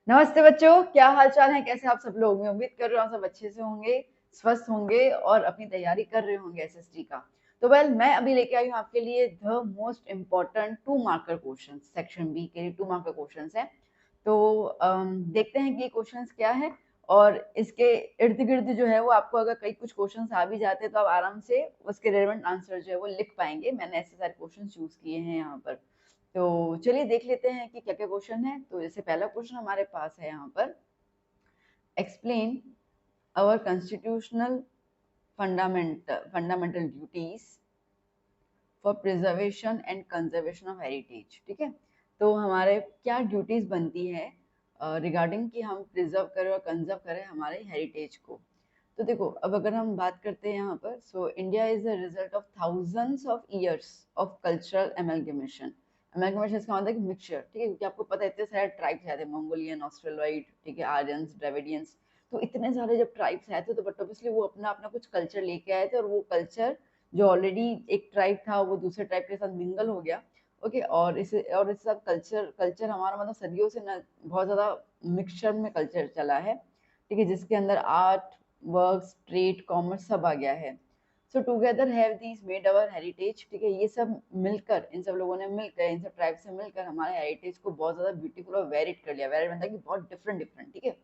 नमस्ते बच्चों, क्या हाल चाल है? कैसे आप सब लोग? मैं उम्मीद कर रहा हूँ सब अच्छे से होंगे, स्वस्थ होंगे और अपनी तैयारी कर रहे होंगे एसएसटी का। तो मैं अभी लेके आई हूँ आपके लिए the most important 2 marker question. Section B के लिए 2 मार्कर क्वेश्चन है। तो देखते हैं कि ये क्वेश्चन क्या है। और इसके इर्द गिर्द जो है वो आपको अगर कई कुछ क्वेश्चन आ भी जाते हैं तो आप आराम से उसके रेलेवेंट आंसर जो है वो लिख पाएंगे। मैंने ऐसे सारे क्वेश्चन चूज किए हैं यहाँ पर। तो चलिए देख लेते हैं कि क्या क्या क्वेश्चन है। तो जैसे पहला क्वेश्चन हमारे पास है यहाँ पर, explain our constitutional fundamental duties for preservation and conservation of heritage. ठीक है, तो हमारे क्या ड्यूटीज बनती है रिगार्डिंग कि हम प्रिजर्व करें और कंजर्व करें हमारे हेरिटेज को। तो देखो, अब अगर हम बात करते हैं यहाँ पर, so India is the result of thousands of years of cultural amalgamation. Amalgamation इसका मतलब मिक्सचर, ठीक है, क्योंकि आपको पता है इतने सारे ट्राइब्स आए थे, मंगोलियन, ऑस्ट्रेलॉइड, ठीक है, आर्यंस, द्रविडियंस। तो इतने सारे जब ट्राइब्स आए थे तो बट ऑब्वियसली वो अपना अपना कुछ कल्चर लेके आए थे, और वो कल्चर जो ऑलरेडी एक ट्राइब था वो दूसरे ट्राइब के साथ मिंगल हो गया। ओके, और इस साथ कल्चर कल्चर हमारा मतलब सदियों से न बहुत ज्यादा मिक्सचर में कल्चर चला है। ठीक है, जिसके अंदर आर्ट, वर्क्स, ट्रेड, कॉमर्स सब आ गया है। सो together have these made our heritage. ठीक है, ये सब मिलकर, इन सब लोगों ने मिलकर, इन सब ट्राइब से मिलकर हमारे हेरिटेज को बहुत ज्यादा ब्यूटीफुल और वेरिड कर लिया। वेरिड मतलब कि बहुत डिफरेंट डिफरेंट। ठीक है,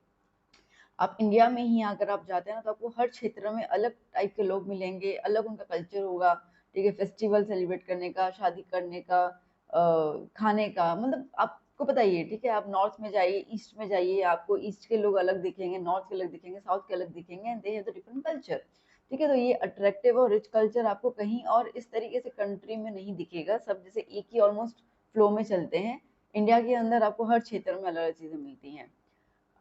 आप इंडिया में ही अगर आप जाते हैं ना तो आपको हर क्षेत्र में अलग टाइप के लोग मिलेंगे, अलग उनका कल्चर होगा। ठीक है, फेस्टिवल सेलिब्रेट करने का, शादी करने का, खाने का, मतलब आपको पता ही है। ठीक है, आप नॉर्थ में जाइए, ईस्ट में जाइए, आपको ईस्ट के लोग अलग दिखेंगे, नॉर्थ के अलग दिखेंगे, साउथ के अलग दिखेंगे, and they have the different culture. ठीक है, तो ये अट्रैक्टिव और रिच कल्चर आपको कहीं और इस तरीके से कंट्री में नहीं दिखेगा। सब जैसे एक ही ऑलमोस्ट फ्लो में चलते हैं। इंडिया के अंदर आपको हर क्षेत्र में अलग अलग चीजें मिलती हैं।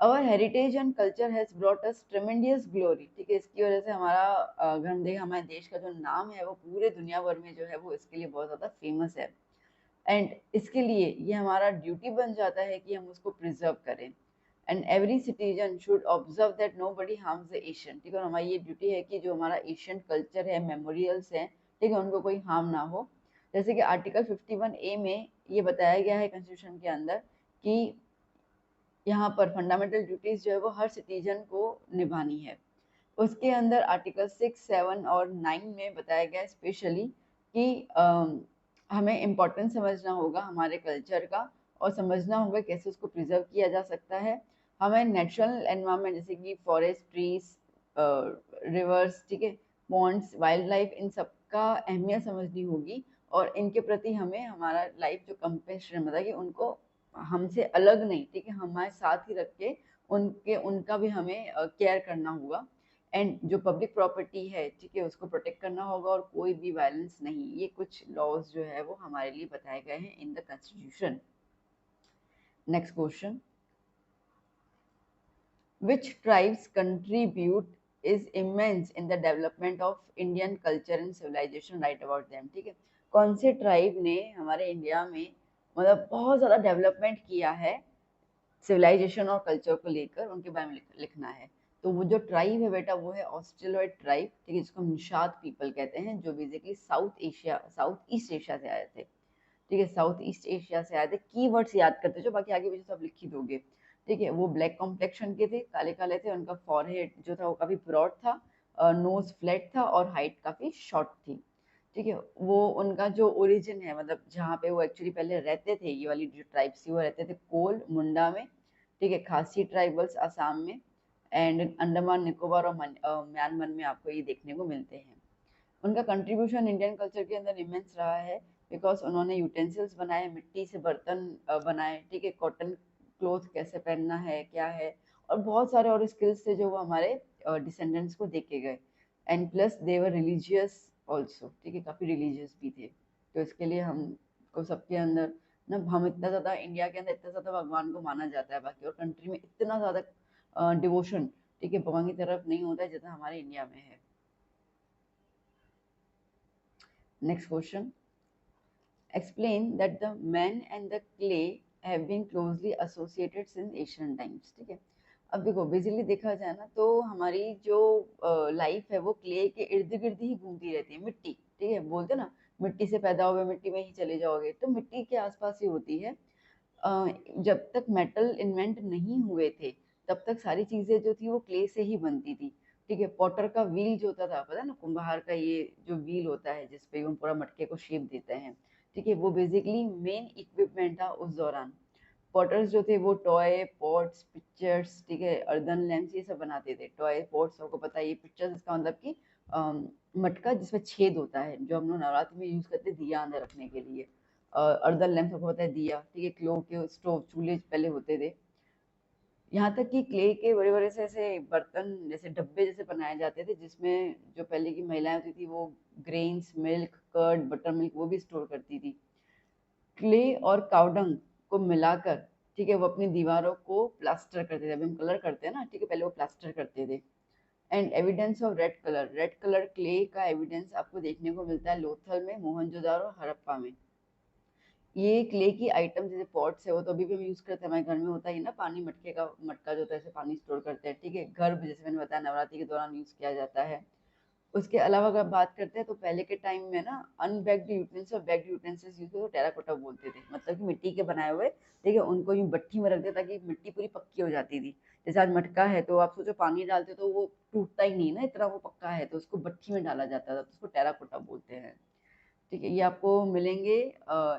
Our heritage and culture has brought us tremendous glory. ठीक है, इसकी वजह से हमारा अगर हम देखें, हमारे देश का जो नाम है वो पूरे दुनिया भर में जो है वो इसके लिए बहुत ज़्यादा फेमस है। एंड इसके लिए ये हमारा ड्यूटी बन जाता है कि हम उसको प्रिजर्व करें। And every citizen should observe that nobody harms the Asian. ठीक है, और हमारी ये ड्यूटी है कि जो हमारा एशियन कल्चर है, मेमोरियल्स हैं, ठीक है, उनको कोई हार्म ना हो। जैसे कि आर्टिकल 51A में ये बताया गया है कॉन्स्टिट्यूशन के अंदर कि यहाँ पर फंडामेंटल ड्यूटीज जो है वो हर सिटीजन को निभानी है। उसके अंदर आर्टिकल 6, 7 और 9 में बताया गया स्पेशली कि हमें इम्पोर्टेंस समझना होगा हमारे कल्चर का, और समझना होगा कैसे उसको प्रिजर्व किया जा सकता है। हमें नेचुरल एनवायरनमेंट जैसे कि फॉरेस्ट, ट्रीज, रिवर्स, ठीक है, पॉन्ड्स, वाइल्ड लाइफ, इन सब का अहमियत समझनी होगी। और इनके प्रति हमें हमारा लाइफ जो कंपेशन मतलब कि उनको हमसे अलग नहीं, ठीक है, हमारे साथ ही रख के उनका भी हमें केयर करना होगा। एंड जो पब्लिक प्रॉपर्टी है, ठीक है, उसको प्रोटेक्ट करना होगा, और कोई भी वायलेंस नहीं। ये कुछ लॉज जो है वो हमारे लिए बताए गए हैं in the constitution. Next question, which tribes contribute is immense in the development of Indian culture and civilization, write about them। ठीक है, कौन से ट्राइब ने हमारे इंडिया में मतलब बहुत ज़्यादा डेवलपमेंट किया है सिविलाइजेशन और कल्चर को लेकर, उनके बारे में लिखना है। तो वो जो ट्राइब है बेटा वो है ऑस्ट्रेलॉइड ट्राइब। ठीक है, जिसको निषाद पीपल कहते हैं, जो बेसिकली साउथ ईस्ट एशिया से आए थे। ठीक है, साउथ ईस्ट एशिया से आए थे। कीवर्ड्स याद करते जो, बाकी आगे पीछे सब लिख ही दोगे। ठीक है, वो ब्लैक कॉम्प्लेक्शन के थे, काले काले थे, उनका फॉरहेड जो था वो काफी ब्रॉड था, नोज फ्लैट था, और हाइट काफी शॉर्ट थी। ठीक है, वो उनका जो ओरिजिन है, मतलब जहाँ पे वो एक्चुअली पहले रहते थे, ये वाली जो ट्राइब्स थी वो रहते थे कोल मुंडा में। ठीक है, खासी ट्राइबल्स आसाम में, एंड अंडमान निकोबार और म्यांमार में आपको ये देखने को मिलते हैं। उनका कंट्रीब्यूशन इंडियन कल्चर के अंदर इमेंस रहा है, बिकॉज उन्होंने यूटेंसिल्स बनाए, मिट्टी से बर्तन बनाए, ठीक है, कॉटन क्लोथ कैसे पहनना है, क्या है, और बहुत सारे और स्किल्स थे जो वो हमारे डिसेंडेंट्स को देके गए। And plus they were religious also. ठीक है, काफ़ी रिलीजियस भी थे। तो इसके लिए हमको सबके अंदर ना, हम इतना ज़्यादा इंडिया के अंदर इतना ज़्यादा भगवान को माना जाता है, बाकी और कंट्री में इतना ज़्यादा डिवोशन, ठीक है, भगवान की तरफ नहीं होता है जितना हमारे इंडिया में है। Next question, explain that the man and the clay have been closely associated since ancient times। ठीक है, अब देखो बेसिकली देखा जाए ना तो हमारी जो लाइफ है वो क्ले के इर्द गिर्द ही घूमती रहती है। मिट्टी, ठीक है, बोलते ना मिट्टी से पैदा हुए मिट्टी में ही चले जाओगे, तो मिट्टी के आसपास ही होती है। जब तक मेटल इन्वेंट नहीं हुए थे तब तक सारी चीजें जो थी वो क्ले से ही बनती थी। ठीक है, पॉटर का व्हील जो होता था, पता है ना, कुंभार का ये जो व्हील होता है जिसपे हम पूरा मटके को शेप देते हैं, ठीक है, वो बेसिकली मेन इक्विपमेंट था उस दौरान। पॉटर्स जो थे वो टॉय पॉट्स पिक्चर्स, ठीक है, अर्दन लैम्प्स ये सब बनाते थे। टॉय पॉट्स आपको पता है, ये पिक्चर्स इसका मतलब कि मटका जिसमें छेद होता है, जो हम लोग नवरात्रि में यूज करते हैं दिया अंदर रखने के लिए। अर्दन लैम्प आपको पता है, दिया, ठीक है, क्लो के स्टोव चूल्हे पहले होते थे। यहाँ तक कि क्ले के बड़े बड़े से ऐसे बर्तन जैसे डब्बे जैसे बनाए जाते थे, जिसमें जो पहले की महिलाएं होती थी वो grains, milk, curd, buttermilk वो भी स्टोर करती थी। क्ले और काउडंग को मिलाकर, ठीक है, वो अपनी दीवारों को प्लास्टर करते थे। अभी हम कलर करते हैं ना, ठीक है, पहले वो प्लास्टर करते थे। And evidence of red colour, red colour clay का एविडेंस आपको देखने को मिलता है लोथल में, मोहनजोदारो और हड़प्पा में। ये क्ले की आइटम जैसे पॉट्स है वो तो अभी भी हम यूज करते हैं, हमारे घर में होता है ना, पानी मटके का मटका जो होता है, ऐसे पानी स्टोर करते हैं, ठीक है, गर्भ जैसे मैंने बताया नवरात्रि के दौरान यूज किया जाता है। उसके अलावा अगर बात करते हैं तो पहले के टाइम में ना अनबैग्ड यूटेंसिल्स और बैग्ड यूटेंसिल्स यूज होते, टेराकोटा बोलते थे, मतलब कि मिट्टी के बनाए हुए, ठीक है, उनको यूं भट्टी में रख दिया ताकि मिट्टी पूरी पक्की हो जाती थी। जैसे आज मटका है तो आप सोचो पानी डालते तो वो टूटता ही नहीं ना, इतना वो पक्का है, तो उसको भट्टी में डाला जाता था, तो उसको टेराकोटा बोलते हैं। ठीक है, ये आपको मिलेंगे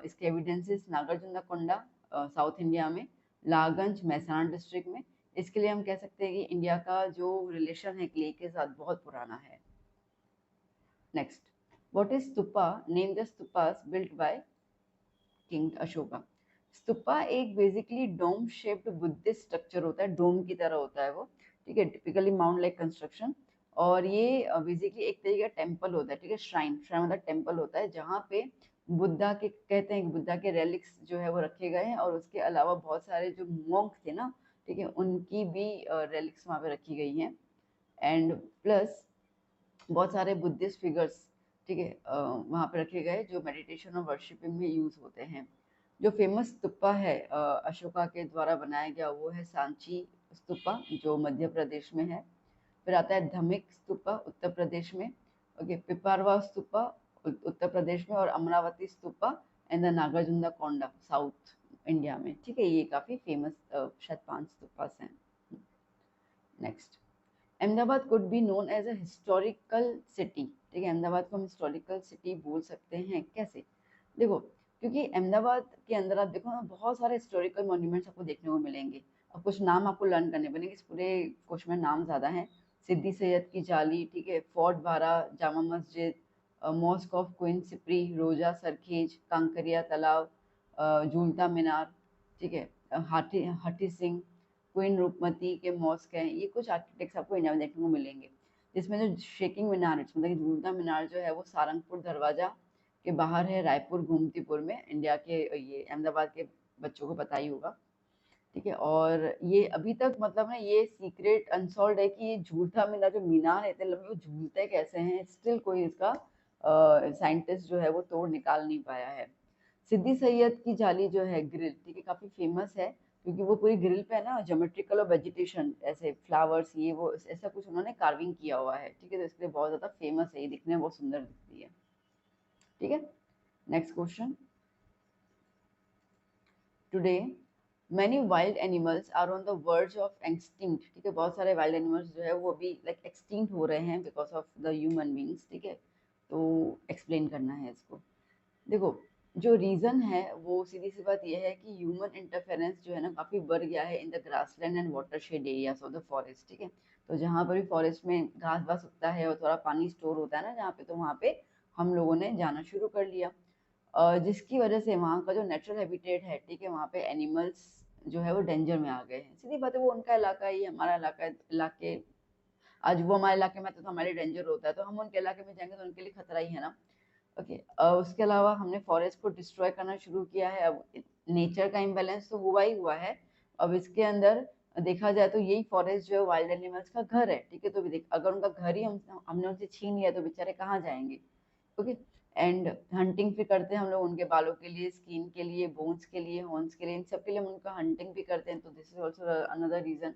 इसके evidences Nagarjuna Konda South India में, लागंज महसाना डिस्ट्रिक्ट में। इसके लिए हम कह सकते हैं कि इंडिया का जो रिलेशन है क्ले के साथ बहुत पुराना है। Next, what is stupa? Name the stupas built by king Ashoka. Stupa एक basically dome shaped Buddhist structure होता है, डोम की तरह होता है वो, ठीक है, टिपिकली माउंट लाइक कंस्ट्रक्शन। और ये बेसिकली एक तरीके का टेम्पल होता है, ठीक है, श्राइन, श्राइन मतलब टेम्पल होता है, जहाँ पे बुद्धा के, कहते हैं कि बुद्धा के रेलिक्स जो है वो रखे गए हैं, और उसके अलावा बहुत सारे जो मॉन्क थे ना, ठीक है, उनकी भी रेलिक्स वहाँ पे रखी गई हैं। एंड प्लस बहुत सारे बुद्धिस्ट फिगर्स, ठीक है, वहाँ पे रखे गए जो मेडिटेशन और वर्शिपिंग में यूज होते हैं। जो फेमस स्तूपा है अशोका के द्वारा बनाया गया वो है सांची स्तूपा, जो मध्य प्रदेश में है। फिर आता है धमिक स्तूपा उत्तर प्रदेश में, ओके, पिपारवा स्तूपा उत्तर प्रदेश में, और Amaravati Stupa and the Nagarjuna Konda South India में। ठीक है, ये काफी फेमस शायद 5 स्तूपास हैं। Next, Ahmedabad could be known as a historical city. ठीक है, अहमदाबाद को हम हिस्टोरिकल सिटी बोल सकते हैं, कैसे? देखो, क्योंकि अहमदाबाद के अंदर आप देखो ना बहुत सारे हिस्टोरिकल मॉन्यूमेंट्स आपको देखने को मिलेंगे। अब कुछ नाम आपको लर्न करने पड़ेंगे, इस पूरे क्वेश्चन में नाम ज़्यादा हैं। सिद्दी सैयद की जाली, ठीक है, फोर्ट बारा, Jama Masjid, mask of queen SIPRI, रोजा सरखेज, कांकरिया तालाब, झूलता मीनार, ठीक है, हाथी हठी सिंह, क्वीन रूपमती के मॉस्क हैं। ये कुछ आर्किटेक्ट्स आपको इंडिया में देखने को मिलेंगे, जिसमें जो शेकिंग मीनार है, मतलब कि झूलता मीनार जो है वो सारंगपुर दरवाजा के बाहर है, रायपुर गोमतीपुर में, इंडिया के, ये अहमदाबाद के बच्चों को पता ही होगा। ठीक है, और ये अभी तक मतलब ना ये सीक्रेट अनसॉल्व है कि ये झूलता मीनार, जो मीनार है इतने लंबे, वो झूलते कैसे हैं, स्टिल कोई इसका साइंटिस्ट जो है वो तोड़ निकाल नहीं पाया है। सिद्दी सैयद की जाली जो है ग्रिल, ठीक है, काफी फेमस है, क्योंकि वो पूरी ग्रिल पे है ना ज्योमेट्रिकल और वेजिटेशन, ऐसे फ्लावर्स ये वो ऐसा कुछ उन्होंने कार्विंग किया हुआ है। ठीक है, तो इसलिए बहुत ज्यादा फेमस है, ये दिखने में बहुत सुंदर दिखती है। ठीक है, next question, today many wild animals are on the verge of extinct. ठीक है, बहुत सारे वाइल्ड एनिमल्स जो है वो अभी लाइक एक्सटिंक्ट हो रहे हैं because of the human beings. ठीक है, तो एक्सप्लेन करना है इसको। देखो, जो रीजन है वो सीधी सी बात यह है कि ह्यूमन इंटरफेरेंस जो है ना काफी बढ़ गया है in the grassland and watershed areas of the forest. ठीक है, तो जहाँ पर भी फॉरेस्ट में घास वास उगता है और थोड़ा पानी स्टोर होता है ना जहाँ पे, तो वहाँ पे हम लोगों ने जाना शुरू कर लिया, जिसकी वजह से वहाँ का जो नेचुरल हैबिटेट है, ठीक है, वहाँ पे एनिमल्स जो है वो डेंजर में आ गए हैं। सीधी बात है, वो उनका इलाका ही हमारा इलाका, इलाके आज वो हमारे इलाके में तो हमारे डेंजर होता है, तो हम उनके इलाके में जाएंगे तो उनके लिए खतरा ही है ना। ओके, उसके अलावा हमने फॉरेस्ट को डिस्ट्रॉय करना शुरू किया है। अब नेचर का इम्बैलेंस तो हुआ ही हुआ है, अब इसके अंदर देखा जाए तो यही फॉरेस्ट जो है वाइल्ड एनिमल्स का घर है। ठीक है, तो भी देख, अगर उनका घर ही हमने उनसे छीन लिया तो बेचारे कहाँ जाएंगे। ओके, एंड हंटिंग भी करते हैं हम लोग उनके बालों के लिए, स्किन के लिए, बोन्स के लिए, हॉर्न्स के लिए, इन सब के लिए हम उनका हंटिंग भी करते हैं, तो this is also another reason.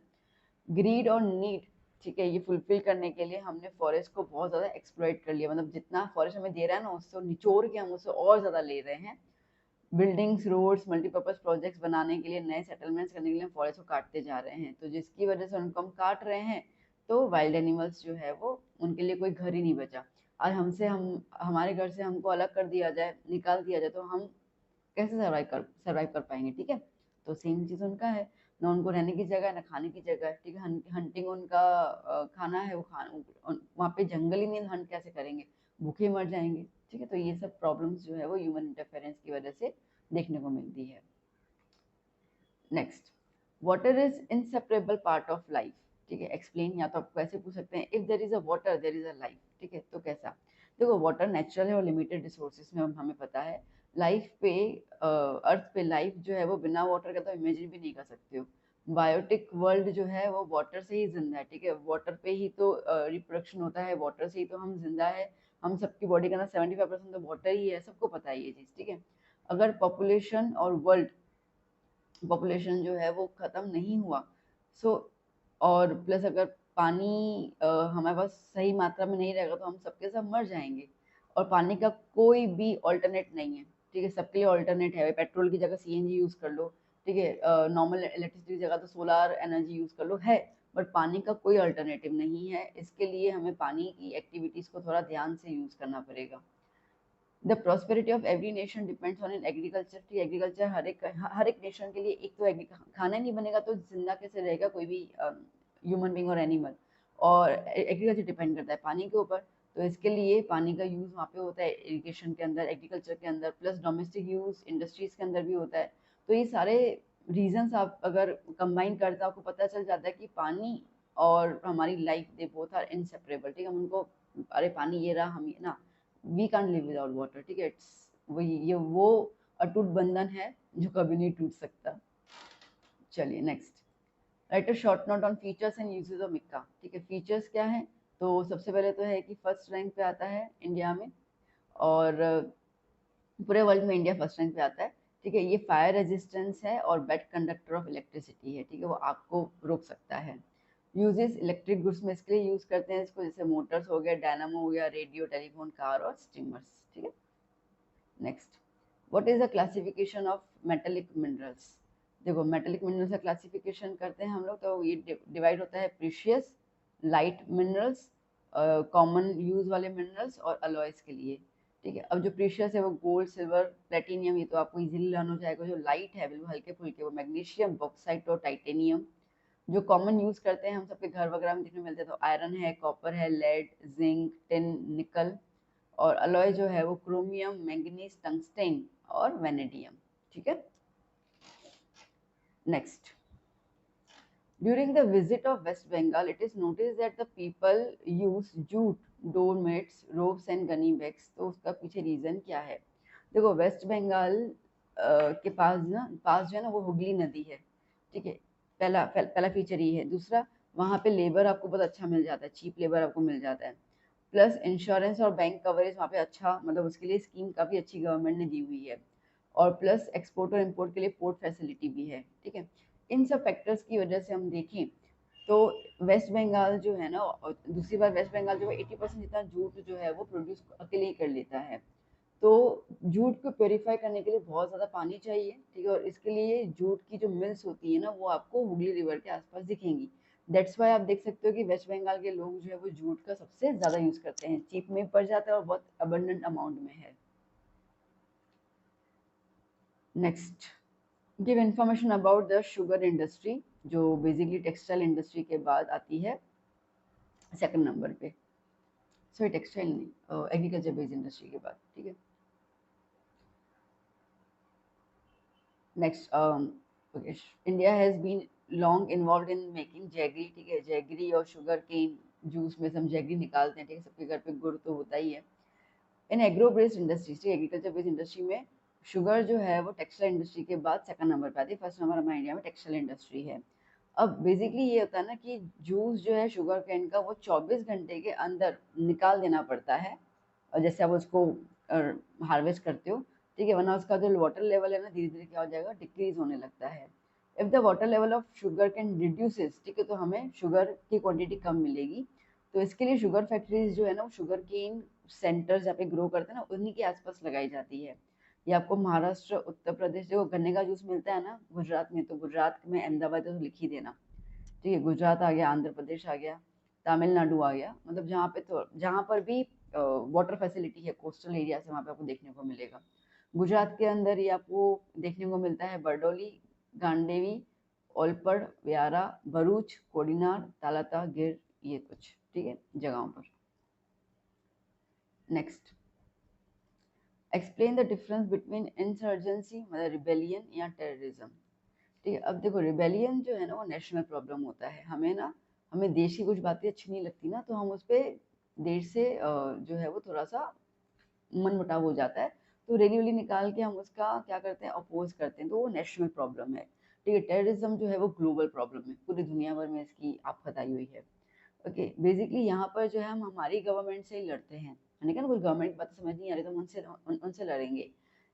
Greed और नीड, ठीक है, ये फुलफिल करने के लिए हमने फॉरेस्ट को बहुत ज्यादा एक्सप्लॉइट कर लिया, मतलब जितना फॉरेस्ट हमें दे रहा है ना उससे निचोड़ के हम उससे और ज्यादा ले रहे हैं। बिल्डिंग्स, रोड्स, मल्टीपर्पज प्रोजेक्ट्स बनाने के लिए, नए सेटलमेंट्स करने के लिए हम फॉरेस्ट को काटते जा रहे हैं, तो जिसकी वजह से उनको हम काट रहे हैं, तो वाइल्ड एनिमल्स जो है वो उनके लिए कोई घर ही नहीं बचा। और हम हमारे घर से हमको अलग कर दिया जाए, निकाल दिया जाए, तो हम कैसे सर्वाइव कर पाएंगे, ठीक है। तो सेम चीज़ उनका है, ना उनको रहने की जगह है, ना खाने की जगह है, ठीक है। हंटिंग उनका खाना है, वो खाना वहाँ पे जंगल ही नहीं, हंट कैसे करेंगे, भूखे मर जाएंगे, ठीक है। तो ये सब प्रॉब्लम्स जो है वो ह्यूमन इंटरफेरेंस की वजह से देखने को मिलती है। Next, water is inseparable part of life, ठीक है। एक्सप्लेन, या तो आपको ऐसे पूछ सकते हैं, if there is a water there is a life, ठीक है। तो कैसा, देखो वाटर नेचुरल है और लिमिटेड रिसोर्सेज में हमें पता है। लाइफ पे अर्थ पे लाइफ जो है वो बिना वाटर का तो इमेजिन भी नहीं कर सकते हो। बायोटिक वर्ल्ड जो है वो वाटर से ही जिंदा है, ठीक है। वाटर पे ही तो रिप्रोडक्शन होता है, वाटर से ही तो हम जिंदा है। हम सबकी बॉडी का ना 75% तो वाटर ही है, सबको पता है ये चीज़, ठीक है। अगर पॉपुलेशन और वर्ल्ड पॉपुलेशन जो है वो ख़त्म नहीं हुआ, सो और प्लस अगर पानी हमारे पास सही मात्रा में नहीं रहेगा तो हम सबके सब मर जाएंगे। और पानी का कोई भी ऑल्टरनेट नहीं है, ठीक है। सबके लिए ऑल्टरनेट है, पेट्रोल की जगह सीएनजी यूज़ कर लो, ठीक है। नॉर्मल इलेक्ट्रिसिटी की जगह तो सोलार एनर्जी यूज़ कर लो, है। बट पानी का कोई अल्टरनेटिव नहीं है, इसके लिए हमें पानी की एक्टिविटीज़ को थोड़ा ध्यान से यूज़ करना पड़ेगा। The prosperity of every nation depends on in agriculture, की एग्रीकल्चर हर एक नेशन के लिए, एक तो खाना नहीं बनेगा तो जिंदा कैसे रहेगा कोई भी ह्यूमन बींग और एनिमल। और एग्रीकल्चर डिपेंड करता है पानी के ऊपर, तो इसके लिए पानी का यूज़ वहाँ पे होता है इरिगेशन के अंदर, एग्रीकल्चर के अंदर, प्लस डोमेस्टिक यूज़ इंडस्ट्रीज के अंदर भी होता है। तो ये सारे रीजंस आप अगर कंबाइन करते हो आपको पता चल जाता है कि पानी और हमारी life they both are inseparable, ठीक है। हम उनको, अरे पानी ये रहा, हम ये ना, we can't live without water, ठीक है। इट्स वही, ये वो अटूट बंधन है जो कभी नहीं टूट सकता। चलिए next, write a short note on features and uses of mica, ठीक है। फीचर्स क्या है, तो सबसे पहले तो है कि फर्स्ट रैंक पे आता है इंडिया में, और पूरे वर्ल्ड में इंडिया फर्स्ट रैंक पे आता है, ठीक है। ये फायर रेजिस्टेंस है और बेड कंडक्टर ऑफ इलेक्ट्रिसिटी है, ठीक है। वो आग को रोक सकता है। यूजेस इलेक्ट्रिक गुड्स में इसके लिए यूज करते हैं इसको, जैसे मोटर्स हो गया, डायनामो हो गया, रेडियो, टेलीफोन, कार और स्टीमर्स, ठीक है। Next, what is the classification of metallic minerals. देखो मेटेलिक मिनरल्स का क्लासिफिकेशन करते हैं हम लोग, तो ये डिवाइड होता है precious, light minerals, common use वाले मिनरल्स और अलॉयस के लिए, ठीक है। अब जो प्रीशियस है वो गोल्ड, सिल्वर, प्लेटिनियम, ये तो आपको इजीली लर्न हो जाएगा। जो लाइट है बिल्कुल हल्के फुल्के, वो मैग्नीशियम, बॉक्साइट और टाइटेनियम। जो कॉमन यूज करते हैं हम सबके घर वगैरह में देखने मिलते हैं, तो आयरन है, कॉपर है, लेड, जिंक, टिन, निकल। और अलॉय जो है वो क्रोमियम, मैंगनीज, टंगस्टेन और वेनेडियम, ठीक है। Next, during the visit of West Bengal, it is noticed that the people use jute, doormats, ropes and gunny bags। तो उसका पीछे रीजन क्या है, देखो वेस्ट बंगाल के पास जो है ना वो हुगली नदी है, ठीक है। पहला फीचर ये है। दूसरा, वहाँ पे लेबर आपको बहुत अच्छा मिल जाता है, चीप लेबर आपको मिल जाता है। प्लस इंश्योरेंस और बैंक कवरेज वहाँ पे अच्छा, मतलब उसके लिए स्कीम काफ़ी अच्छी गवर्नमेंट ने दी हुई है। और प्लस एक्सपोर्ट और इम्पोर्ट के लिए पोर्ट फैसिलिटी भी है, ठीक है। इन सब फैक्टर्स की वजह से हम देखें तो वेस्ट बंगाल जो है ना, और दूसरी बार वेस्ट बंगाल जो है 80% जितना जूट जो है वो प्रोड्यूस अकेले ही कर लेता है। तो जूट को प्योरीफाई करने के लिए बहुत ज़्यादा पानी चाहिए, ठीक है। और इसके लिए जूट की जो मिल्स होती है ना वो आपको हुगली रिवर के आसपास दिखेंगी। दैट्स वाई आप देख सकते हो कि वेस्ट बंगाल के लोग जो है वो जूट का सबसे ज़्यादा यूज़ करते हैं, चीप में पड़ जाता है और बहुत अबंडेंट अमाउंट में है। Next, give information about the sugar industry, जो बेसिकली टेक्सटाइल इंडस्ट्री के बाद आती है सेकंड नंबर पे। सॉरी टेक्सटाइल नहीं, एग्रीकल्चर बेस्ड इंडस्ट्री के बाद, ठीक है। Next, okay, India has been long involve in making jaggery, ठीक है। जैगरी और शुगर केन जूस में से हम जैगरी निकालते हैं, ठीक है। सबके घर पे गुड़ तो होता ही है। इन एग्रो बेस्ड इंडस्ट्रीज, ठीक है, एग्रीकल्चर बेस्ड इंडस्ट्री में शुगर जो है वो टेक्सटाइल इंडस्ट्री के बाद सेकंड नंबर पे आती है। फर्स्ट नंबर हमारे इंडिया में टेक्सटाइल इंडस्ट्री है। अब बेसिकली ये होता है ना कि जूस जो है शुगर केन का वो 24 घंटे के अंदर निकाल देना पड़ता है, और जैसे आप उसको हार्वेस्ट करते हो, ठीक है। वरना उसका जो वाटर लेवल है ना धीरे धीरे क्या हो जाएगा, डिक्रीज होने लगता है। If the water level of sugar cane reduces, ठीक है, तो हमें शुगर की क्वांटिटी कम मिलेगी। तो इसके लिए शुगर फैक्ट्रीज जो है ना वो शुगर केन सेंटर्स जहाँ पे ग्रो करते हैं ना उन्हीं के आसपास लगाई जाती है, ये आपको महाराष्ट्र, उत्तर प्रदेश, जो गन्ने का जूस मिलता है ना गुजरात में, तो गुजरात में अहमदाबाद तो लिख ही देना, ठीक है। गुजरात आ गया, आंध्र प्रदेश आ गया, तमिलनाडु आ गया, मतलब जहाँ पे तो जहाँ पर भी वाटर फैसिलिटी है कोस्टल एरिया से, वहाँ पे आपको देखने को मिलेगा। गुजरात के अंदर ही आपको देखने को मिलता है बरडोली, गांडेवी, ओलपड़, व्यारा, भरूच, कोडिनार, तालाता, गिर, ये कुछ, ठीक है, जगहों पर। Next, explain the difference between insurgency मतलब रिबेलियन या टेररिज्म। ठीक है, अब देखो रिबेलियन जो है ना वो नेशनल प्रॉब्लम होता है, हमें ना हमें देश की कुछ बातें अच्छी नहीं लगती ना, तो हम उस पर देश से जो है वो थोड़ा सा मन मुटाव हो जाता है, तो रैली वैली निकाल के हम उसका क्या करते हैं, अपोज करते हैं, तो वो नेशनल प्रॉब्लम है। ठीक है, टेररिज्म जो है वो ग्लोबल प्रॉब्लम है, पूरी दुनिया भर में इसकी आफत आई हुई है। ओके, बेसिकली यहाँ पर जो है हम हमारी गवर्नमेंट से ही लड़ते हैं, यानी कि ना कोई गवर्नमेंट की बात समझ नहीं आ रही तो हम उनसे लड़ेंगे।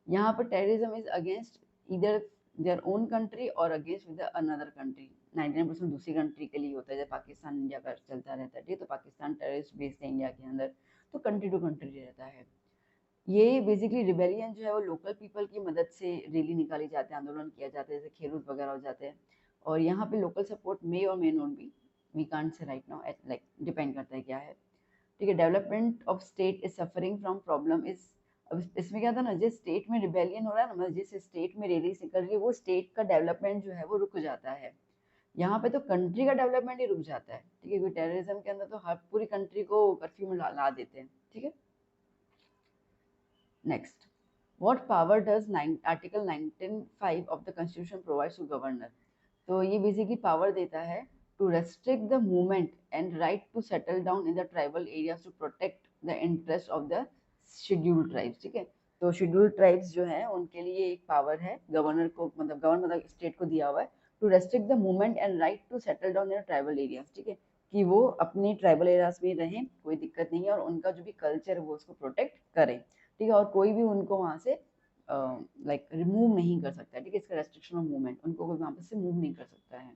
यहाँ पर टेररिज्म इज अगेंस्ट इधर देयर ओन कंट्री और अगेंस्ट विद अनदर कंट्री। 99% दूसरी कंट्री के लिए होता है, जैसे पाकिस्तान इंडिया का चलता रहता है, ठीक है, तो पाकिस्तान टेररिस्ट बेस्ड है इंडिया के अंदर, तो कंट्री टू कंट्री रहता है। ये बेसिकली रिबेलियन जो है वो लोकल पीपल की मदद से रैली निकाली जाती है, आंदोलन किया जाता है, जैसे खेरूत वगैरह हो जाते हैं, और यहाँ पे लोकल सपोर्ट मे और may not be, we can't say right now, like depend करता है क्या है। ठीक है, development of state is suffering from problem is, अब इसमें क्या था ना, जिस स्टेट में रिबेलियन हो रहा है ना, मतलब जिस स्टेट में रैली निकल रही है, वो स्टेट का डेवलपमेंट जो है वो रुक जाता है। यहाँ पे तो कंट्री का डेवलपमेंट ही रुक जाता है, ठीक है, क्योंकि टेररिज्म के अंदर तो हर पूरी कंट्री को कर्फ्यू में ला देते हैं, ठीक है। Next, what power does article 19(5) of the constitution provides to governor. तो ये बेसिकली पावर देता है to restrict the movement and right to settle down in the tribal areas to protect the interest of the scheduled tribes, ठीक है। तो scheduled tribes जो है उनके लिए एक पावर है गवर्नर को, मतलब गवर्नर मतलब स्टेट को दिया हुआ है, to restrict the movement and right to settle down in tribal areas, ठीक है, कि वो अपने ट्राइबल एरियाज में रहें, कोई दिक्कत नहीं है, और उनका जो भी कल्चर है वो उसको प्रोटेक्ट करें, ठीक है, और कोई भी उनको वहाँ से लाइक रिमूव नहीं कर सकता है, ठीक है, इसका रेस्ट्रिक्शन ऑफ मूवमेंट, उनको कोई वहाँ पे से मूव नहीं कर सकता है।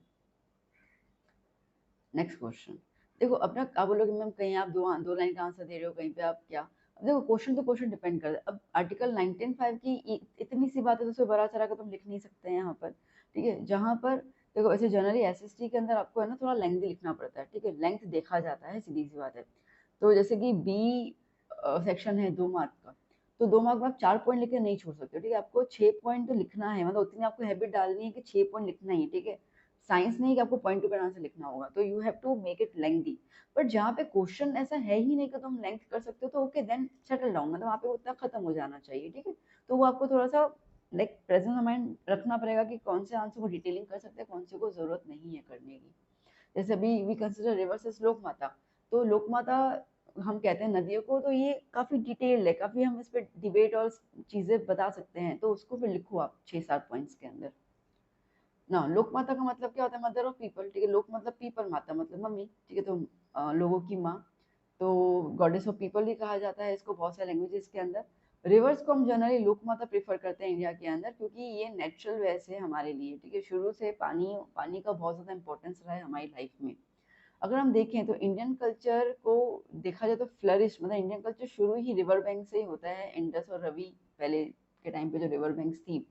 नेक्स्ट क्वेश्चन, देखो अपना आप बोलोगे मैम कहीं आप दो लाइन का आंसर दे रहे हो, कहीं पे आप क्या, अब देखो क्वेश्चन तो क्वेश्चन डिपेंड करता है। अब आर्टिकल 19(5) की इतनी सी बात है तो उसमें बड़ा चढ़ा कर तुम लिख नहीं सकते हैं यहाँ पर, ठीक है। जहाँ पर देखो ऐसे जनरली एसएसटी के अंदर आपको है ना थोड़ा लेंथी लिखना पड़ता है, ठीक है, लेंथ देखा जाता है, सीधी सी बात है। तो जैसे कि बी सेक्शन है 2 मार्क का, तो 2 मार्क में आप 4 पॉइंट लिख के नहीं छोड़ सकते, ठीक है, आपको 6 पॉइंट तो लिखना है, मतलब उतनी आपको हैबिट डालनी है कि 6 पॉइंट लिखना ही, ठीक है। साइंस नहीं कि आपको पॉइंट टू पॉइंट आंसर लिखना होगा, तो you have to make it lengthy. But जहाँ पे क्वेश्चन ऐसा है ही नहीं कि तुम लेंथ कर सकते हो, तो ओके देन सेटल डाउन, मतलब वहाँ पे उतना खत्म हो जाना चाहिए, ठीक है। तो वो आपको थोड़ा सा लाइक प्रेजेंट माइंड रखना पड़ेगा कि कौन से आंसर को डिटेलिंग कर सकते हैं, कौन से को जरूरत नहीं है करने की। जैसे अभी वी कंसिडर रिवर इज लोक माता, तो लोक माता हम कहते हैं नदियों को, तो ये काफी डिटेल्ड है, काफी हम इस पर डिबेट और चीजें बता सकते हैं, तो उसको फिर लिखो आप 6-7 पॉइंट्स के अंदर ना। लोक माता का मतलब क्या होता है, मदर ऑफ पीपल, ठीक है, लोक मतलब पीपल, माता मतलब मम्मी, ठीक है, तो लोगों की माँ, तो गॉडेस ऑफ पीपल भी कहा जाता है इसको बहुत सारे लैंग्वेजेस के अंदर। रिवर्स को हम जनरली लोक माता प्रेफर करते हैं इंडिया के अंदर, क्योंकि ये नेचुरल वैसे है हमारे लिए, ठीक है, शुरू से पानी पानी का बहुत ज्यादा इंपॉर्टेंस रहा है हमारी लाइफ में। अगर हम देखें तो इंडियन कल्चर को देखा जाए तो फ्लरिश, मतलब इंडियन कल्चर शुरू ही रिवर बैंक से ही होता है, इंडस और रवि पहले के टाइम पे जो रिवर बैंक्स थी,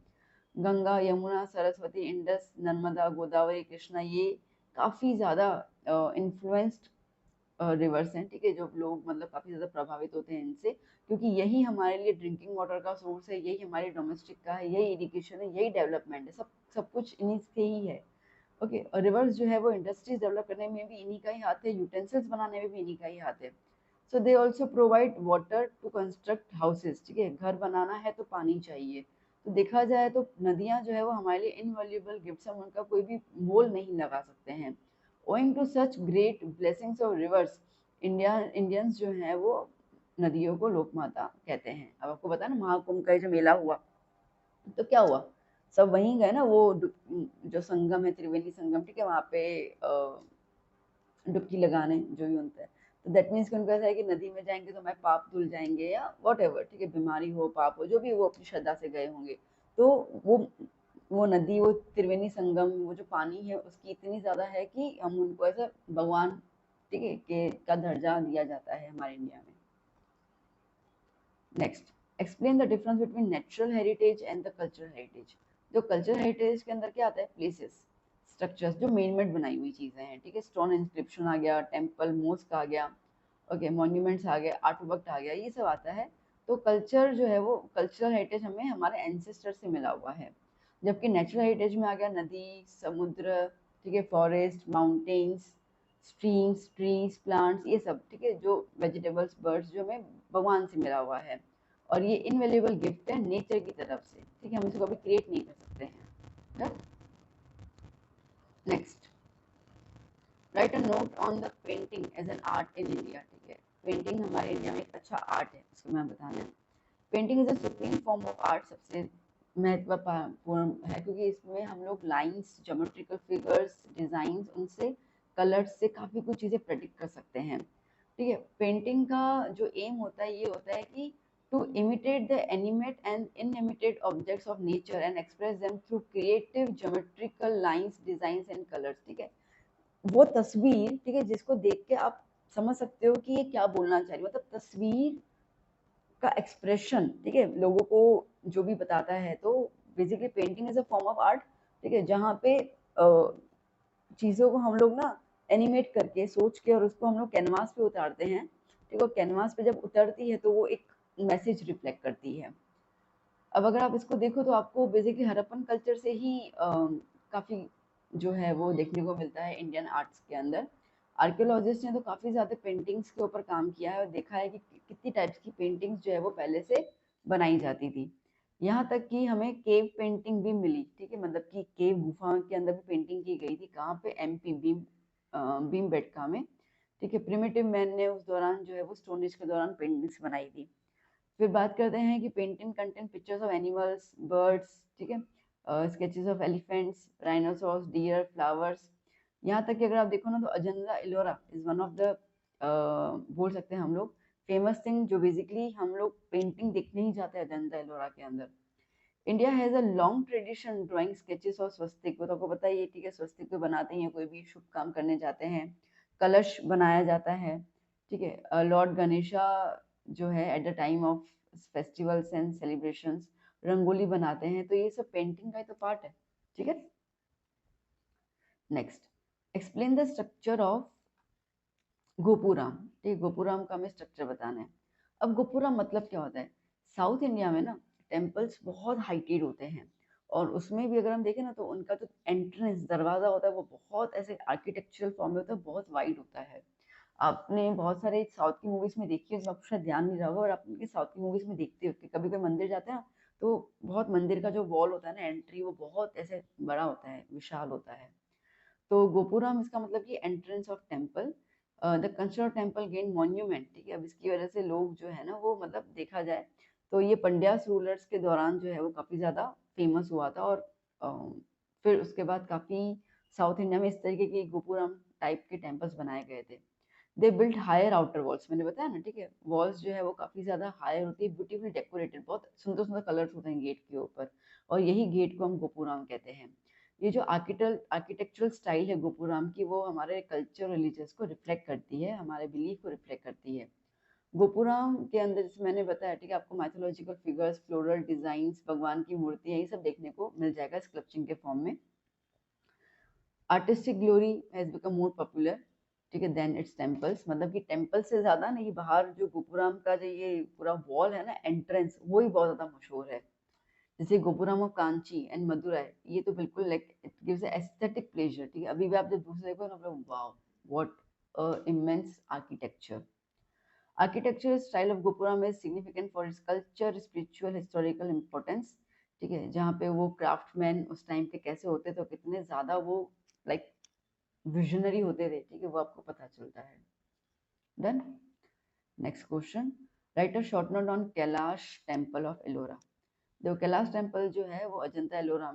गंगा, यमुना, सरस्वती, इंडस, नर्मदा, गोदावरी, कृष्णा, ये काफ़ी ज़्यादा इन्फ्लुएंस्ड रिवर्स हैं, ठीक है, जो लोग मतलब काफ़ी ज़्यादा प्रभावित होते हैं इनसे, क्योंकि यही हमारे लिए ड्रिंकिंग वाटर का सोर्स है, यही हमारे डोमेस्टिक का है, यही इरिगेशन है, यही डेवलपमेंट है, सब सब कुछ इन्हीं से ही है। ओके, और रिवर्स जो है वो इंडस्ट्रीज डेवलप करने में भी इन्हीं का ही हाथ है, यूटेंसिल्स बनाने में भी इन्हीं का ही हाथ है। So they also provide water to construct houses, ठीक है, घर बनाना है तो पानी चाहिए। तो देखा जाए तो नदियाँ जो है वो हमारे लिए इनवैल्यूएबल गिफ्ट्स हैं, उनका कोई भी मोल नहीं लगा सकते हैं। Owing to such great blessings of rivers, Indians जो हैं वो नदियों को लोक माता कहते हैं। अब आपको पता है ना महाकुंभ का जो मेला हुआ, तो क्या हुआ, सब वहीं गए ना, वो जो संगम है त्रिवेणी संगम, ठीक है, वहाँ पे डुबकी लगाने जो भी होता है, तो दैट मीन्स कि उनको ऐसा है कि नदी में जाएंगे तो हमारे पाप धुल जाएंगे या वॉट एवर, ठीक है, बीमारी हो पाप हो जो भी, वो अपनी श्रद्धा से गए होंगे, तो वो नदी, वो त्रिवेणी संगम, वो जो पानी है उसकी इतनी ज्यादा है कि हम उनको ऐसा भगवान, ठीक है, के का दर्जा दिया जाता है हमारे इंडिया में। Next, explain the difference between natural heritage and the cultural heritage. जो कल्चरल हेरिटेज के अंदर क्या आता है, प्लेसेस, स्ट्रक्चर्स जो मेन मेड बनाई हुई चीजें हैं, ठीक है, स्टोन इंस्क्रिप्शन आ गया, टेम्पल मोस्क आ गया, ओके, मॉन्यूमेंट्स आ गए, आर्ट वर्क आ गया, ये सब आता है। तो कल्चर जो है वो कल्चरल हेरिटेज हमें हमारे एंसेस्टर से मिला हुआ है। जबकि नेचुरल हेरिटेज में आ गया नदी, समुद्र, ठीक है, forest, mountains, streams, trees, plants, ये सब, ठीक है, जो वेजिटेबल्स, बर्ड्स जो हमें भगवान से मिला हुआ है, और ये इनवेल्यूएबल गिफ्ट है नेचर की तरफ से, ठीक है, हम इसको कभी क्रिएट नहीं कर सकते हैं। Next, write a note on the painting as an art in India. ठीक है, पेंटिंग हमारे इंडिया में एक अच्छा आर्ट है, इसको मैं बताना है। Painting is a supreme form of art, सबसे महत्वपूर्ण है, क्योंकि इसमें हम लोग लाइंस, ज्योमेट्रिकल फिगर्स, डिजाइन, उनसे कलर्स से काफ़ी कुछ चीज़ें प्रेडिक्ट कर सकते हैं। ठीक है, पेंटिंग का जो एम होता है ये होता है कि to imitate the animate and inanimate objects of nature and express them through creative geometrical lines, design and colours. ठीक है, वो तस्वीर, ठीक है, जिसको देख के आप समझ सकते हो कि ये क्या बोलना चाह रही है, मतलब तस्वीर का एक्सप्रेशन, ठीक है, लोगों को जो भी बताता है। तो basically painting is a form of art, ठीक है, जहाँ पे चीज़ों को हम लोग ना एनिमेट करके सोच के और उसको हम लोग कैनवास पे उतारते हैं। ठीक है, कैनवास पे जब उतरती है तो वो एक मैसेज रिफ्लेक्ट करती है। अब अगर आप इसको देखो तो आपको बेसिकली हड़प्पन कल्चर से ही काफ़ी जो है वो देखने को मिलता है इंडियन आर्ट्स के अंदर। आर्कियोलॉजिस्ट ने तो काफ़ी ज़्यादा पेंटिंग्स के ऊपर काम किया है और देखा है कि कितनी टाइप्स की पेंटिंग्स जो है वो पहले से बनाई जाती थी। यहाँ तक कि हमें केव पेंटिंग भी मिली, ठीक है, मतलब कि केव गुफा के अंदर भी पेंटिंग की गई थी। कहाँ पे, एमपी, भीम बेटका में। ठीक है, प्रिमिटिव मैन ने उस दौरान जो है वो स्टोन एज के दौरान पेंटिंग्स बनाई थी। फिर बात करते हैं कि painting content pictures of animals, birds, ठीक है, sketches of elephants, rhinoceros, deer, flowers. यहाँ तक कि अगर आप देखो ना तो Ajanta Ellora is one of the, बोल सकते हैं हम लोग, फेमस थिंग, जो बेसिकली हम लोग पेंटिंग देखने ही जाते हैं अजंता एलोरा के अंदर। India has a long tradition drawing sketches और स्वस्तिक, वो तो आपको पता ही है, ठीक है, स्वस्तिक को बनाते हैं कोई भी शुभ काम करने जाते हैं। कलश बनाया जाता है, ठीक है, लॉर्ड गणेशा जो है at the time of festivals and celebrations rangoli बनाते हैं, तो ये सब पेंटिंग का ही तो पार्ट है। ठीक है, next, explain the structure of gopuram. ठीक, गोपुराम का हमें स्ट्रक्चर बताना है। अब गोपुराम मतलब क्या होता है, साउथ इंडिया में ना टेम्पल्स बहुत हाइटेड होते हैं, और उसमें भी अगर हम देखें ना तो उनका जो एंट्रेंस दरवाजा होता है वो बहुत ऐसे आर्किटेक्चरल फॉर्म में होता है, बहुत वाइड होता है। आपने बहुत सारे साउथ की मूवीज में देखी है, जो आपको शायद ध्यान नहीं रहा होगा, और आपने साउथ की मूवीज में देखते हो कि कभी कोई मंदिर जाते हैं ना, तो बहुत मंदिर का जो वॉल होता है ना, एंट्री, वो बहुत ऐसे बड़ा होता है, विशाल होता है। तो गोपुरम इसका मतलब कि entrance of temple. The construction of temple gain monument, ठीक है, अब इसकी वजह से लोग जो है ना वो, मतलब देखा जाए तो ये पंड्यास रूलर्स के दौरान जो है वो काफ़ी ज़्यादा फेमस हुआ था, और फिर उसके बाद काफ़ी साउथ इंडिया में इस तरीके के गोपुरम टाइप के टेम्पल्स बनाए गए थे। They built higher outer walls, मैंने बताया ना, ठीक है, वॉल्स जो है वो काफ़ी ज़्यादा हायर होती है, ब्यूटीफुली डेकोरेटेड, बहुत सुंदर सुंदर कलर्स होते हैं गेट के ऊपर, और यही गेट को हम गोपुरम कहते हैं। ये जो आर्किटेक्चरल स्टाइल है गोपुराम की, वो हमारे कल्चर, रिलीजियस को रिफ्लेक्ट करती है, हमारे बिलीफ को रिफ्लेक्ट करती है। गोपुराम के अंदर जैसे मैंने बताया, ठीक है, आपको माइथोलॉजिकल फिगर्स, फ्लोरल डिजाइंस, भगवान की मूर्तियां, ये सब देखने को मिल जाएगा स्कल्पचिंग के फॉर्म में। Artistic glory has become more popular, ठीक है, देन इट्स टेम्पल्स, मतलब कि टेम्पल से ज्यादा ना ये बाहर जो गोपुराम का जो ये पूरा वॉल है ना, एंट्रेंस, वो ही बहुत ज्यादा मशहूर है। जैसे गोपुरम ऑफ कांची एंड मदुराई, ये तो बिल्कुल like it gives aesthetic pleasure. ठीक है, अभी भी आप जब दूसरे देखो ना, मतलब wow, what immense architecture. Architecture style of gopuram is significant for its culture, spiritual, historical importance. ठीक है, जहाँ पे वो क्राफ्टमैन उस टाइम के कैसे होते थे, तो कितने ज्यादा वो लाइक विजनरी होते थे, ठीक है, वो आपको पता चलता है। Done. Next question, write a short note on Kailash temple of Ellora. जो कैलाश टेम्पल जो है वो अजंता एलोरा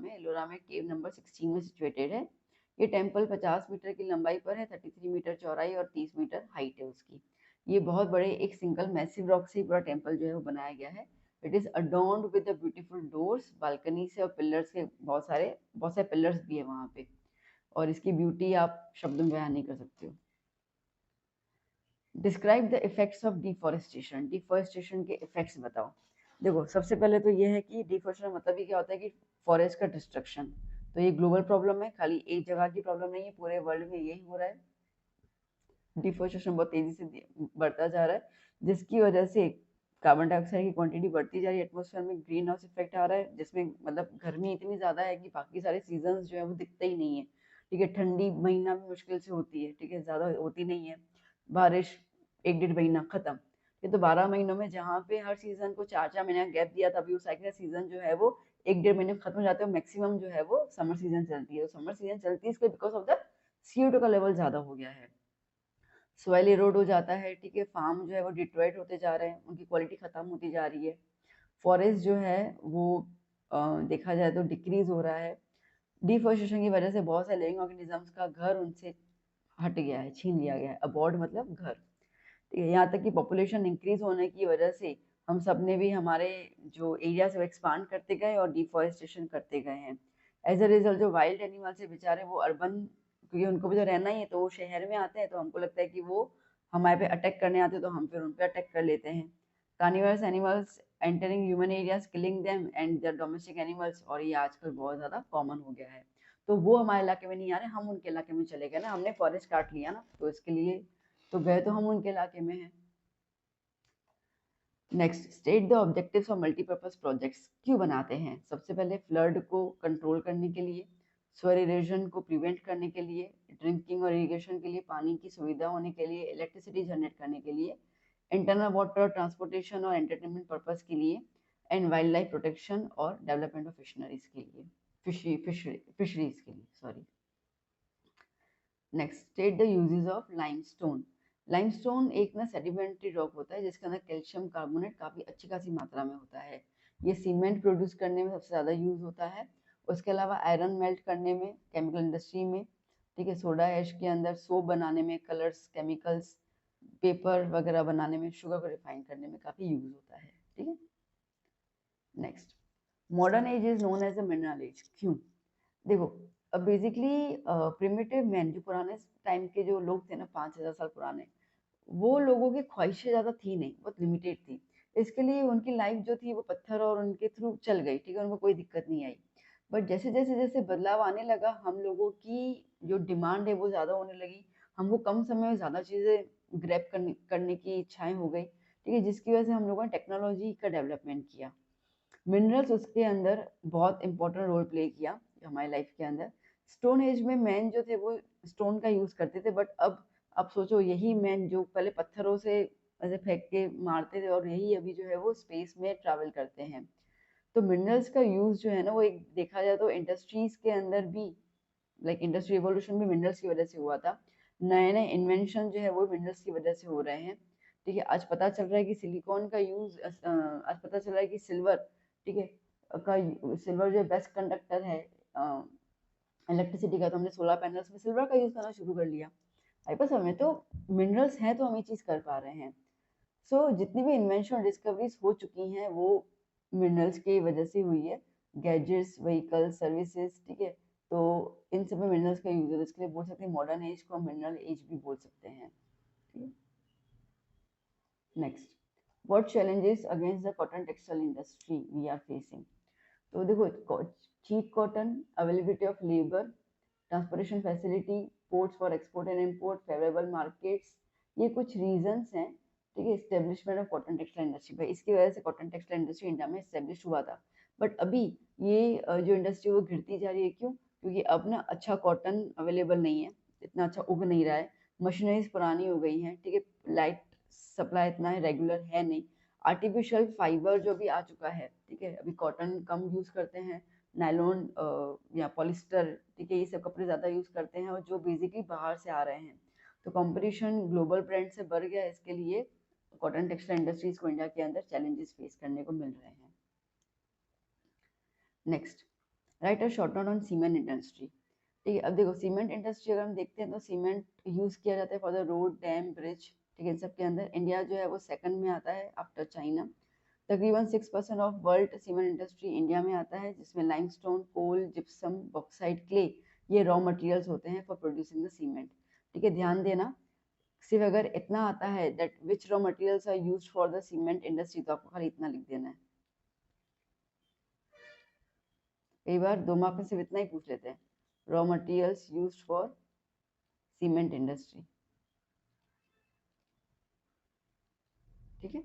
में केव नंबर 16 में सिचुएटेड है। ये टेम्पल 50 मीटर की लंबाई पर है, 33 मीटर चौड़ाई और 30 मीटर हाइट है उसकी। ये बहुत बड़े एक सिंगल मैसिव रॉक से पूरा टेम्पल जो है वो बनाया गया है। It is adorned with beautiful doors, balcony से, और पिलर्स के बहुत सारे पिलर्स भी है वहाँ पे, और इसकी ब्यूटी आप शब्दों में बयान नहीं कर सकते हो। Describe the effects of deforestation, deforestation के इफेक्ट्स बताओ। देखो सबसे पहले तो ये है कि डिफॉरेस्टेशन मतलब ये क्या होता है कि फॉरेस्ट का डिस्ट्रक्शन। तो ये ग्लोबल प्रॉब्लम है, खाली एक जगह की प्रॉब्लम नहीं है, पूरे वर्ल्ड में यही हो रहा है। डिफॉरेस्टेशन बहुत तेजी से बढ़ता जा रहा है, जिसकी वजह से कार्बन डाइऑक्साइड की क्वांटिटी बढ़ती जा रही है, एटमॉस्फेयर में ग्रीन हाउस इफेक्ट आ रहा है, जिसमें मतलब गर्मी इतनी ज्यादा है कि बाकी सारे सीजन जो है वो दिखते ही नहीं है। ठीक है, ठंडी महीना भी मुश्किल से होती है, ठीक है, ज्यादा होती नहीं है। बारिश एक डेढ़ महीना खत्म। ये तो 12 महीनों में जहाँ पे हर सीजन को 4-4 महीने का गैप दिया था, अभी वो साइक्लिक सीजन जो है वो एक डेढ़ महीने में खत्म हो जाते हैं। मैक्सिमम जो है वो समर सीजन चलती है, तो समर सीजन चलती है इसलिए बिकॉज ऑफ द CO2 का लेवल ज्यादा हो गया है, सॉइल इरोड हो जाता है। ठीक है, फार्म जो है वो डिट्रॉइट होते जा रहे हैं, उनकी क्वालिटी खत्म होती जा रही है। फॉरेस्ट जो है वो देखा जाए तो डिक्रीज हो रहा है। डिफॉरेस्टेशन की वजह से बहुत सारे लिविंग ऑर्गेनिजम्स का घर उनसे हट गया है, छीन लिया गया है। अबॉर्ड मतलब घर। ठीक है, यहाँ तक कि पॉपुलेशन इंक्रीज होने की वजह से हम सब ने भी हमारे जो एरिया से एक्सपांड करते गए और डिफॉरेस्टेशन करते गए हैं। एज अ रिजल्ट जो वाइल्ड एनिमल्स है बेचारे वो अर्बन, क्योंकि उनको भी तो रहना ही है, तो वो शहर में आते हैं, तो हमको लगता है कि वो हमारे पे अटैक करने आते हैं, तो हम फिर उन पे अटैक कर लेते हैं। Carnivorous animals entering human areas killing them and there domestic animals, और ये आजकल बहुत ज़्यादा कॉमन हो गया है। तो वो हमारे इलाके में नहीं आ रहे, हम उनके इलाके में चले गए ना, हमने फॉरेस्ट काट लिया ना, तो इसके लिए तो गए तो हम उनके इलाके में हैं। Next, state the objectives of multipurpose projects. क्यों बनाते हैं? सबसे पहले फ्लड को कंट्रोल करने के लिए, सोइल इरोजन को प्रिवेंट करने के लिए, ड्रिंकिंग और इरिगेशन के लिए पानी की सुविधा होने के लिए, इलेक्ट्रिसिटी जनरेट करने के लिए, इंटरनल वाटर ट्रांसपोर्टेशन और एंटरटेनमेंट पर्पज के लिए, एंड वाइल्ड लाइफ प्रोटेक्शन और डेवलपमेंट ऑफ फिशनरीज के लिए, फिशरीज के लिए, sorry. Next, state the uses of limestone. Limestone एक ना सेडिमेंट्री रॉक होता है जिसके अंदर कैल्शियम कार्बोनेट काफ़ी अच्छी खासी मात्रा में होता है। ये सीमेंट प्रोड्यूस करने में सबसे ज़्यादा यूज होता है। उसके अलावा आयरन मेल्ट करने में, केमिकल इंडस्ट्री में, ठीक है, सोडा ऐश के अंदर सोप बनाने में, कलर्स, केमिकल्स, पेपर वगैरह बनाने में, शुगर को रिफाइन करने में काफ़ी यूज होता है। ठीक है, next, modern age is known as a mineral age. क्यों? देखो, अब बेसिकली प्रिमिटिव मैन, जो पुराने टाइम के जो लोग थे ना, 5,000 साल पुराने, वो लोगों की ख्वाहिशें ज़्यादा थी नहीं, बहुत लिमिटेड थी। इसके लिए उनकी लाइफ जो थी वो पत्थर और उनके थ्रू चल गई, ठीक है, उनको कोई दिक्कत नहीं आई। बट जैसे जैसे जैसे बदलाव आने लगा, हम लोगों की जो डिमांड है वो ज़्यादा होने लगी, हमको कम समय में ज़्यादा चीज़ें ग्रैब करने की इच्छाएं हो गई, ठीक है, जिसकी वजह से हम लोगों ने टेक्नोलॉजी का डेवलपमेंट किया। मिनरल्स उसके अंदर बहुत इंपॉर्टेंट रोल प्ले किया हमारी लाइफ के अंदर। स्टोन एज में मैन जो थे वो स्टोन का यूज करते थे, बट अब सोचो, यही मैन जो पहले पत्थरों से ऐसे फेंक के मारते थे, और यही अभी जो है वो स्पेस में ट्रैवल करते हैं। तो मिनरल्स का यूज जो है ना, वो एक देखा जाए तो इंडस्ट्रीज के अंदर भी, लाइक इंडस्ट्री रिवॉल्यूशन भी मिनरल्स की वजह से हुआ था। नए नए इन्वेंशन जो है वो मिनरल्स की वजह से हो रहे हैं। ठीक है, आज पता चल रहा है कि सिलिकॉन का यूज, आज पता चल रहा है कि सिल्वर, ठीक है, सिल्वर जो बेस्ट कंडक्टर है इलेक्ट्रिसिटी का, तो हमने सोलर पैनल्स में सिल्वर का यूज करना शुरू कर लिया। आई बस हमें तो मिनरल्स हैं तो हम ये चीज कर पा रहे हैं। सो जितनी भी इन्वेंशन और डिस्कवरीज हो चुकी हैं वो मिनरल्स की वजह से हुई है। गैजेट्स, व्हीकल, सर्विसेज, ठीक है, तो इन सब में मिनरल्स का यूज है, इसके लिए बोल सकते हैं मॉडर्न एज को हम मिनरल एज भी बोल सकते हैं। ठीक है, next, what challenges against the cotton textile industry we are facing. तो देखो, cheap cotton, availability of labour, transportation facility, ports for export and import, favourable markets, ये कुछ रीजंस हैं। ठीक है, establishment of cotton textile industry, भाई इसकी वजह से कॉटन टेक्सटाइल इंडस्ट्री इंडिया में स्टेब्लिश हुआ था। बट अभी ये जो इंडस्ट्री वो गिरती जा रही है। क्यों? क्योंकि अब ना अच्छा कॉटन अवेलेबल नहीं है, इतना अच्छा उग नहीं रहा है, मशीनरीज पुरानी हो गई हैं, ठीक है, लाइट सप्लाई इतना रेगुलर है नहीं, आर्टिफिशियल फाइबर जो भी आ चुका है, ठीक है, अभी कॉटन कम यूज करते हैं, नायलॉन या पॉलिस्टर, ठीक है, ये सब कपड़े ज़्यादा यूज़ करते हैं, और जो बेसिकली बाहर से आ रहे हैं, तो कंपटीशन ग्लोबल ब्रांड से बढ़ गया। इसके लिए कॉटन टेक्सटाइल इंडस्ट्रीज को इंडिया के अंदर चैलेंजेस फेस करने को मिल रहे हैं। Next, write a short note on cement industry. ठीक है, अब देखो सीमेंट इंडस्ट्री अगर हम देखते हैं तो सीमेंट यूज़ किया जाता है for the road, dam, bridge, ठीक है, इन सब के अंदर इंडिया जो है वो सेकंड में आता है आफ्टर चाइना। तकरीबन 6% of world cement industry India में आता है, जिसमें लाइमस्टोन, कोल, जिप्सम, बॉक्साइट, क्ले, ये रॉ मटेरियल्स होते हैं फॉर प्रोड्यूसिंग द सीमेंट। ठीक है, ध्यान देना, सिर्फ अगर इतना आता है that which raw materials are used for the cement industry, तो आपको खाली इतना लिख देना है। कई बार 2 मार्क में सिर्फ इतना ही पूछ लेते हैं, raw materials used for cement industry. ठीक है,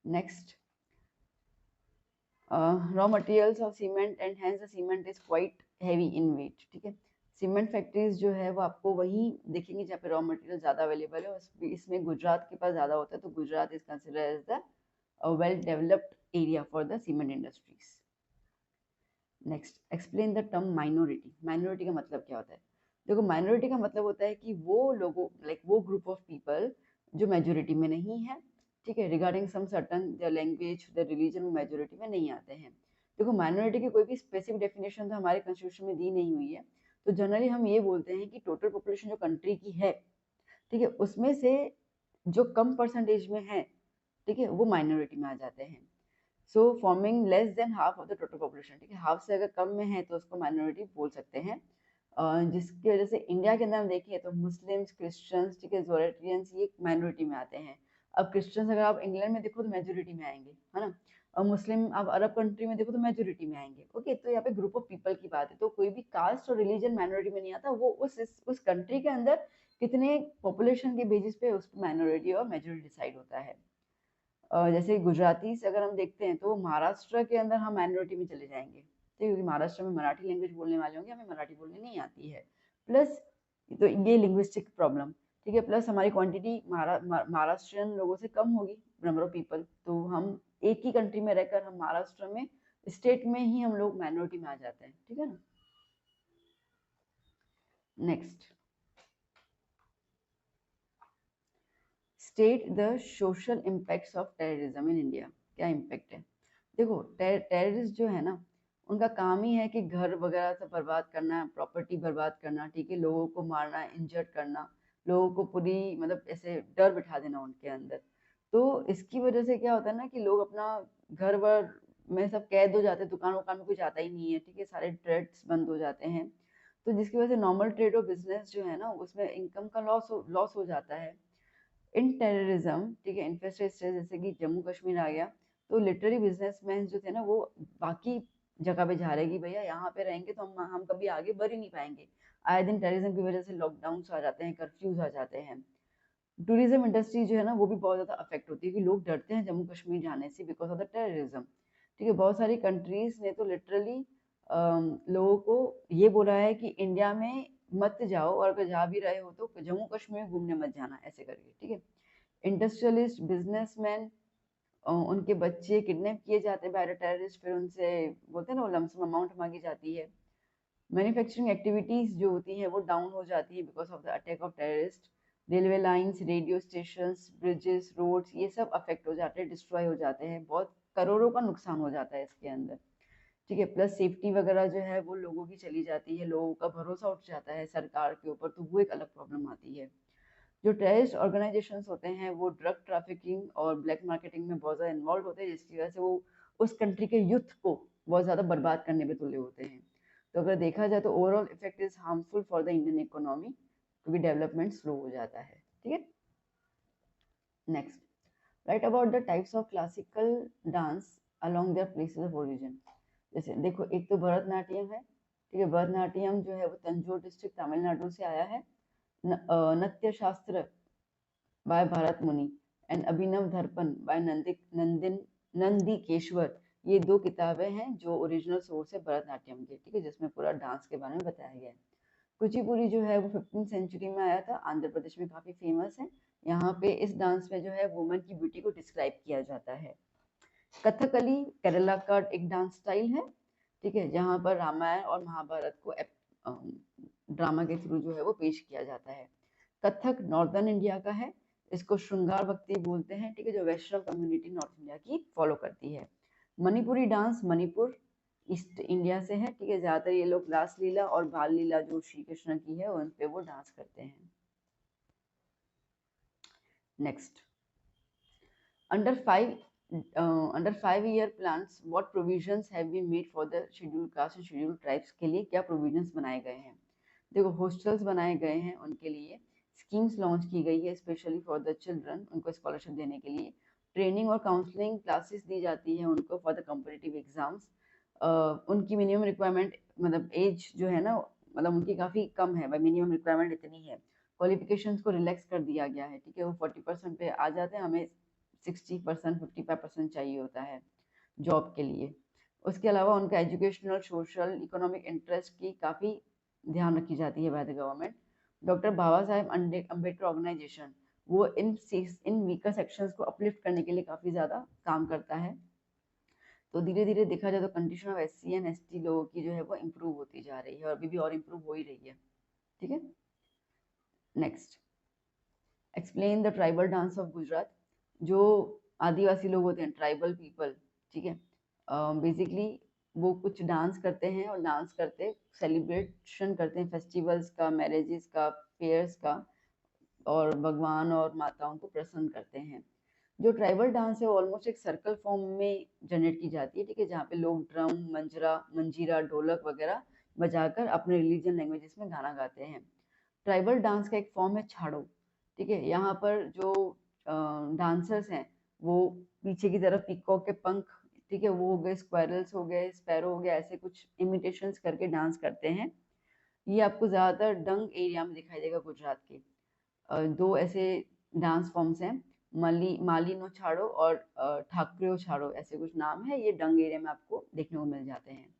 next, raw materials of cement and hence the cement is quite heavy in weight. ठीक है, सीमेंट फैक्ट्रीज जो है वो आपको वहीं देखेंगे जहाँ पे रॉ मटेरियल ज़्यादा अवेलेबल है, इसमें गुजरात के पास ज़्यादा होता है, तो Gujarat is consider as the well developed area for the cement industries. Next, explain the term minority. Minority का मतलब क्या होता है? देखो, माइनॉरिटी का मतलब होता है कि वो लोगों, लाइक वो ग्रुप ऑफ पीपल जो मेजोरिटी में नहीं है, ठीक है, regarding some certain their language, their religion, वो मेजोरिटी में नहीं आते हैं। देखो, माइनॉरिटी की कोई भी स्पेसिफिक डेफिनेशन तो हमारे कॉन्स्टिट्यूशन में दी नहीं हुई है, तो जनरली हम ये बोलते हैं कि टोटल पॉपुलेशन जो कंट्री की है, ठीक है, उसमें से जो कम परसेंटेज में है, ठीक है, वो माइनॉरिटी में आ जाते हैं। So forming less than half of the total population. ठीक है, हाफ से अगर कम में है तो उसको माइनॉरिटी बोल सकते हैं। जिसकी वजह से इंडिया के अंदर हम देखें तो मुस्लिम्स, क्रिश्चियंस, ठीक है, जोरेट्रियंस, ये माइनॉरिटी में आते हैं। अब क्रिश्चियंस अगर आप इंग्लैंड में देखो तो मेजोरिटी में आएंगे, है ना, और मुस्लिम आप अरब कंट्री में देखो तो मेजोरिटी में आएंगे। ओके, तो यहाँ पे ग्रुप ऑफ पीपल की बात है, तो कोई भी कास्ट और रिलीजन माइनॉरिटी में नहीं आता, वो उस कंट्री के अंदर कितने पॉपुलेशन के बेसिस पे उस माइनॉरिटी और मेजोरिटी डिसाइड होता है। जैसे गुजराती से अगर हम देखते हैं तो महाराष्ट्र के अंदर हम माइनॉरिटी में चले जाएंगे, ठीक है, क्योंकि महाराष्ट्र में मराठी लैंग्वेज बोलने वाले होंगे, हमें मराठी बोलने नहीं आती है। प्लस तो ये लिंग्विस्टिक प्रॉब्लम, ठीक है, प्लस हमारी क्वांटिटी महाराष्ट्रियन लोगों से कम होगी, नंबर ऑफ पीपल, तो हम एक ही कंट्री में रहकर हम महाराष्ट्र में स्टेट में ही हम लोग माइनॉरिटी में आ जाते हैं। ठीक है ना, next, state the social impacts of terrorism in India. क्या इम्पैक्ट है? देखो, टेररिस्ट जो है ना, उनका काम ही है कि घर वगैरह सब बर्बाद करना, प्रॉपर्टी बर्बाद करना, ठीक है, लोगों को मारना, इंजर्ड करना, लोगों को पूरी मतलब ऐसे डर बिठा देना उनके अंदर। तो इसकी वजह से क्या होता है ना कि लोग अपना घर वर में सब कैद हो जाते हैं, दुकान वुकान में कुछ आता ही नहीं है, ठीक है, सारे ट्रेड्स बंद हो जाते हैं, तो जिसकी वजह से नॉर्मल ट्रेड और बिजनेस जो है ना उसमें इनकम का लॉस हो जाता है। इन टेररिज्म, ठीक है, इन्फेस्टेड स्टेट जैसे कि जम्मू कश्मीर आ गया, तो लिटरली बिजनेसमैन जो थे ना वो बाकी जगह पे जा रहे कि भैया यहाँ पे रहेंगे तो हम कभी आगे बढ़ ही नहीं पाएंगे। आए दिन टेररिज्म की वजह से लॉकडाउन आ जाते हैं, कर्फ्यूज आ जाते हैं। टूरिज्म इंडस्ट्री जो है ना वो भी बहुत ज़्यादा अफेक्ट होती है कि लोग डरते हैं जम्मू कश्मीर जाने से बिकॉज ऑफ द टेररिज्म। ठीक है, बहुत सारी कंट्रीज ने तो लिटरली लोगों को ये बोला है कि इंडिया में मत जाओ, और अगर जा भी रहे हो तो जम्मू कश्मीर में घूमने मत जाना, ऐसे करके। ठीक है, इंडस्ट्रियलिस्ट, बिजनेसमैन, उनके बच्चे किडनैप किए जाते हैं बाय टेररिस्ट, फिर उनसे बोलते हैं ना वो लमसम अमाउंट मांगी जाती है। मैन्युफैक्चरिंग एक्टिविटीज जो होती हैं वो डाउन हो जाती है because of the attack of terrorist. Railway lines, radio stations, bridges, roads, ये सब अफेक्ट हो जाते हैं, डिस्ट्रॉय हो जाते हैं, बहुत करोड़ों का नुकसान हो जाता है इसके अंदर। ठीक है, प्लस सेफ्टी वगैरह जो है वो लोगों की चली जाती है, लोगों का भरोसा उठ जाता है सरकार के ऊपर, तो वो एक अलग प्रॉब्लम आती है। जो टेररिस्ट ऑर्गेनाइजेशंस होते हैं वो ड्रग ट्रैफिकिंग और ब्लैक मार्केटिंग में बहुत ज़्यादा इन्वॉल्व होते हैं, जिसकी वजह से वो उस कंट्री के यूथ को बहुत ज़्यादा बर्बाद करने में तुले होते हैं। तो अगर देखा जाए तो overall effect is harmful for the Indian economy, क्योंकि डेवलपमेंट स्लो हो जाता है। ठीक है, next, write about the types of classical dance along their places of origin. जैसे देखो, एक तो भरतनाट्यम है, ठीक है, भरतनाट्यम जो है वो तंजौर डिस्ट्रिक्ट तमिलनाडु से आया है। नृत्य शास्त्र बाय भारत मुनि एंड अभिनव दर्पण बाय नंदिकेश्वर, ये दो किताबें हैं जो ओरिजिनल सोर्स है भरतनाट्यम के, ठीक है, जिसमें पूरा डांस के बारे में बताया गया है। कुचिपुड़ी जो है वो 15वीं सेंचुरी में आया था, आंध्र प्रदेश में काफी फेमस है। यहाँ पे इस डांस में जो है वुमेन की ब्यूटी को डिस्क्राइब किया जाता है। कथकली केरला का एक डांस स्टाइल है, ठीक है, जहाँ पर रामायण और महाभारत को ड्रामा के थ्रू जो है वो पेश किया जाता है। कथक नॉर्दर्न इंडिया का है, इसको श्रृंगार भक्ति बोलते हैं, ठीक है, जो वैष्णव कम्युनिटी नॉर्थ इंडिया की फॉलो करती है। Manipuri dance Manipur east India से है, ठीक है, ज्यादातर ये लोग रास लीला और बाल लीला जो श्री कृष्ण की है उन पे वो डांस करते हैं। Next, under 5 year plans what provisions have been made for the scheduled caste and scheduled tribes, के लिए क्या provisions बनाए गए हैं? देखो, हॉस्टल्स बनाए गए हैं उनके लिए, स्कीम्स लॉन्च की गई है स्पेशली फॉर द चिल्ड्रन, उनको स्कॉलरशिप देने के लिए, ट्रेनिंग और काउंसलिंग क्लासेस दी जाती है उनको फॉर द कॉम्पिटिटिव एग्जाम्स, उनकी मिनिमम रिक्वायरमेंट मतलब एज जो है ना, मतलब उनकी काफ़ी कम है, मिनिमम रिक्वायरमेंट इतनी है। क्वालिफिकेशंस को रिलैक्स कर दिया गया है, ठीक है, वो 40% पे आ जाते हैं, हमें 60% 55% चाहिए होता है जॉब के लिए। उसके अलावा उनका एजुकेशनल सोशल इकोनॉमिक इंटरेस्ट की काफ़ी ध्यान रखी जाती है by the government. Doctor Baba Saheb Ambedkar organisation वो इन वीकर सेक्शंस को अपलिफ्ट करने के लिए काफ़ी ज़्यादा काम करता है। तो धीरे धीरे देखा जाए तो condition of SC and ST लोगों की जो है वो इम्प्रूव होती जा रही है और अभी भी और इम्प्रूव हो ही रही है, ठीक है। Next, explain the tribal dance of Gujarat. जो आदिवासी लोग होते हैं, ट्राइबल पीपल, ठीक है, बेसिकली वो कुछ डांस करते हैं और डांस करते सेलिब्रेशन करते हैं फेस्टिवल्स का, मैरिजेस का, फेयर्स का, और भगवान और माताओं को प्रसन्न करते हैं। जो ट्राइबल डांस है वो ऑलमोस्ट एक सर्कल फॉर्म में जनरेट की जाती है, ठीक है, जहाँ पे लोग ड्रम, मंजीरा, ढोलक वगैरह बजाकर अपने रिलीजन लैंग्वेजेस में गाना गाते हैं। ट्राइबल डांस का एक फॉर्म है छाड़ो, ठीक है। यहाँ पर जो डांसर्स हैं वो पीछे की तरफ पीकॉक के पंख, ठीक है, वो हो गए, स्क्वायरल्स हो गए, स्पैरो हो गया, ऐसे कुछ इमिटेशंस करके डांस करते हैं। ये आपको ज़्यादातर डंग एरिया में दिखाई देगा गुजरात के। दो ऐसे डांस फॉर्म्स हैं, मालिनो छाड़ो और ठाकरियो छाड़ो, ऐसे कुछ नाम है, ये डंग एरिया में आपको देखने को मिल जाते हैं।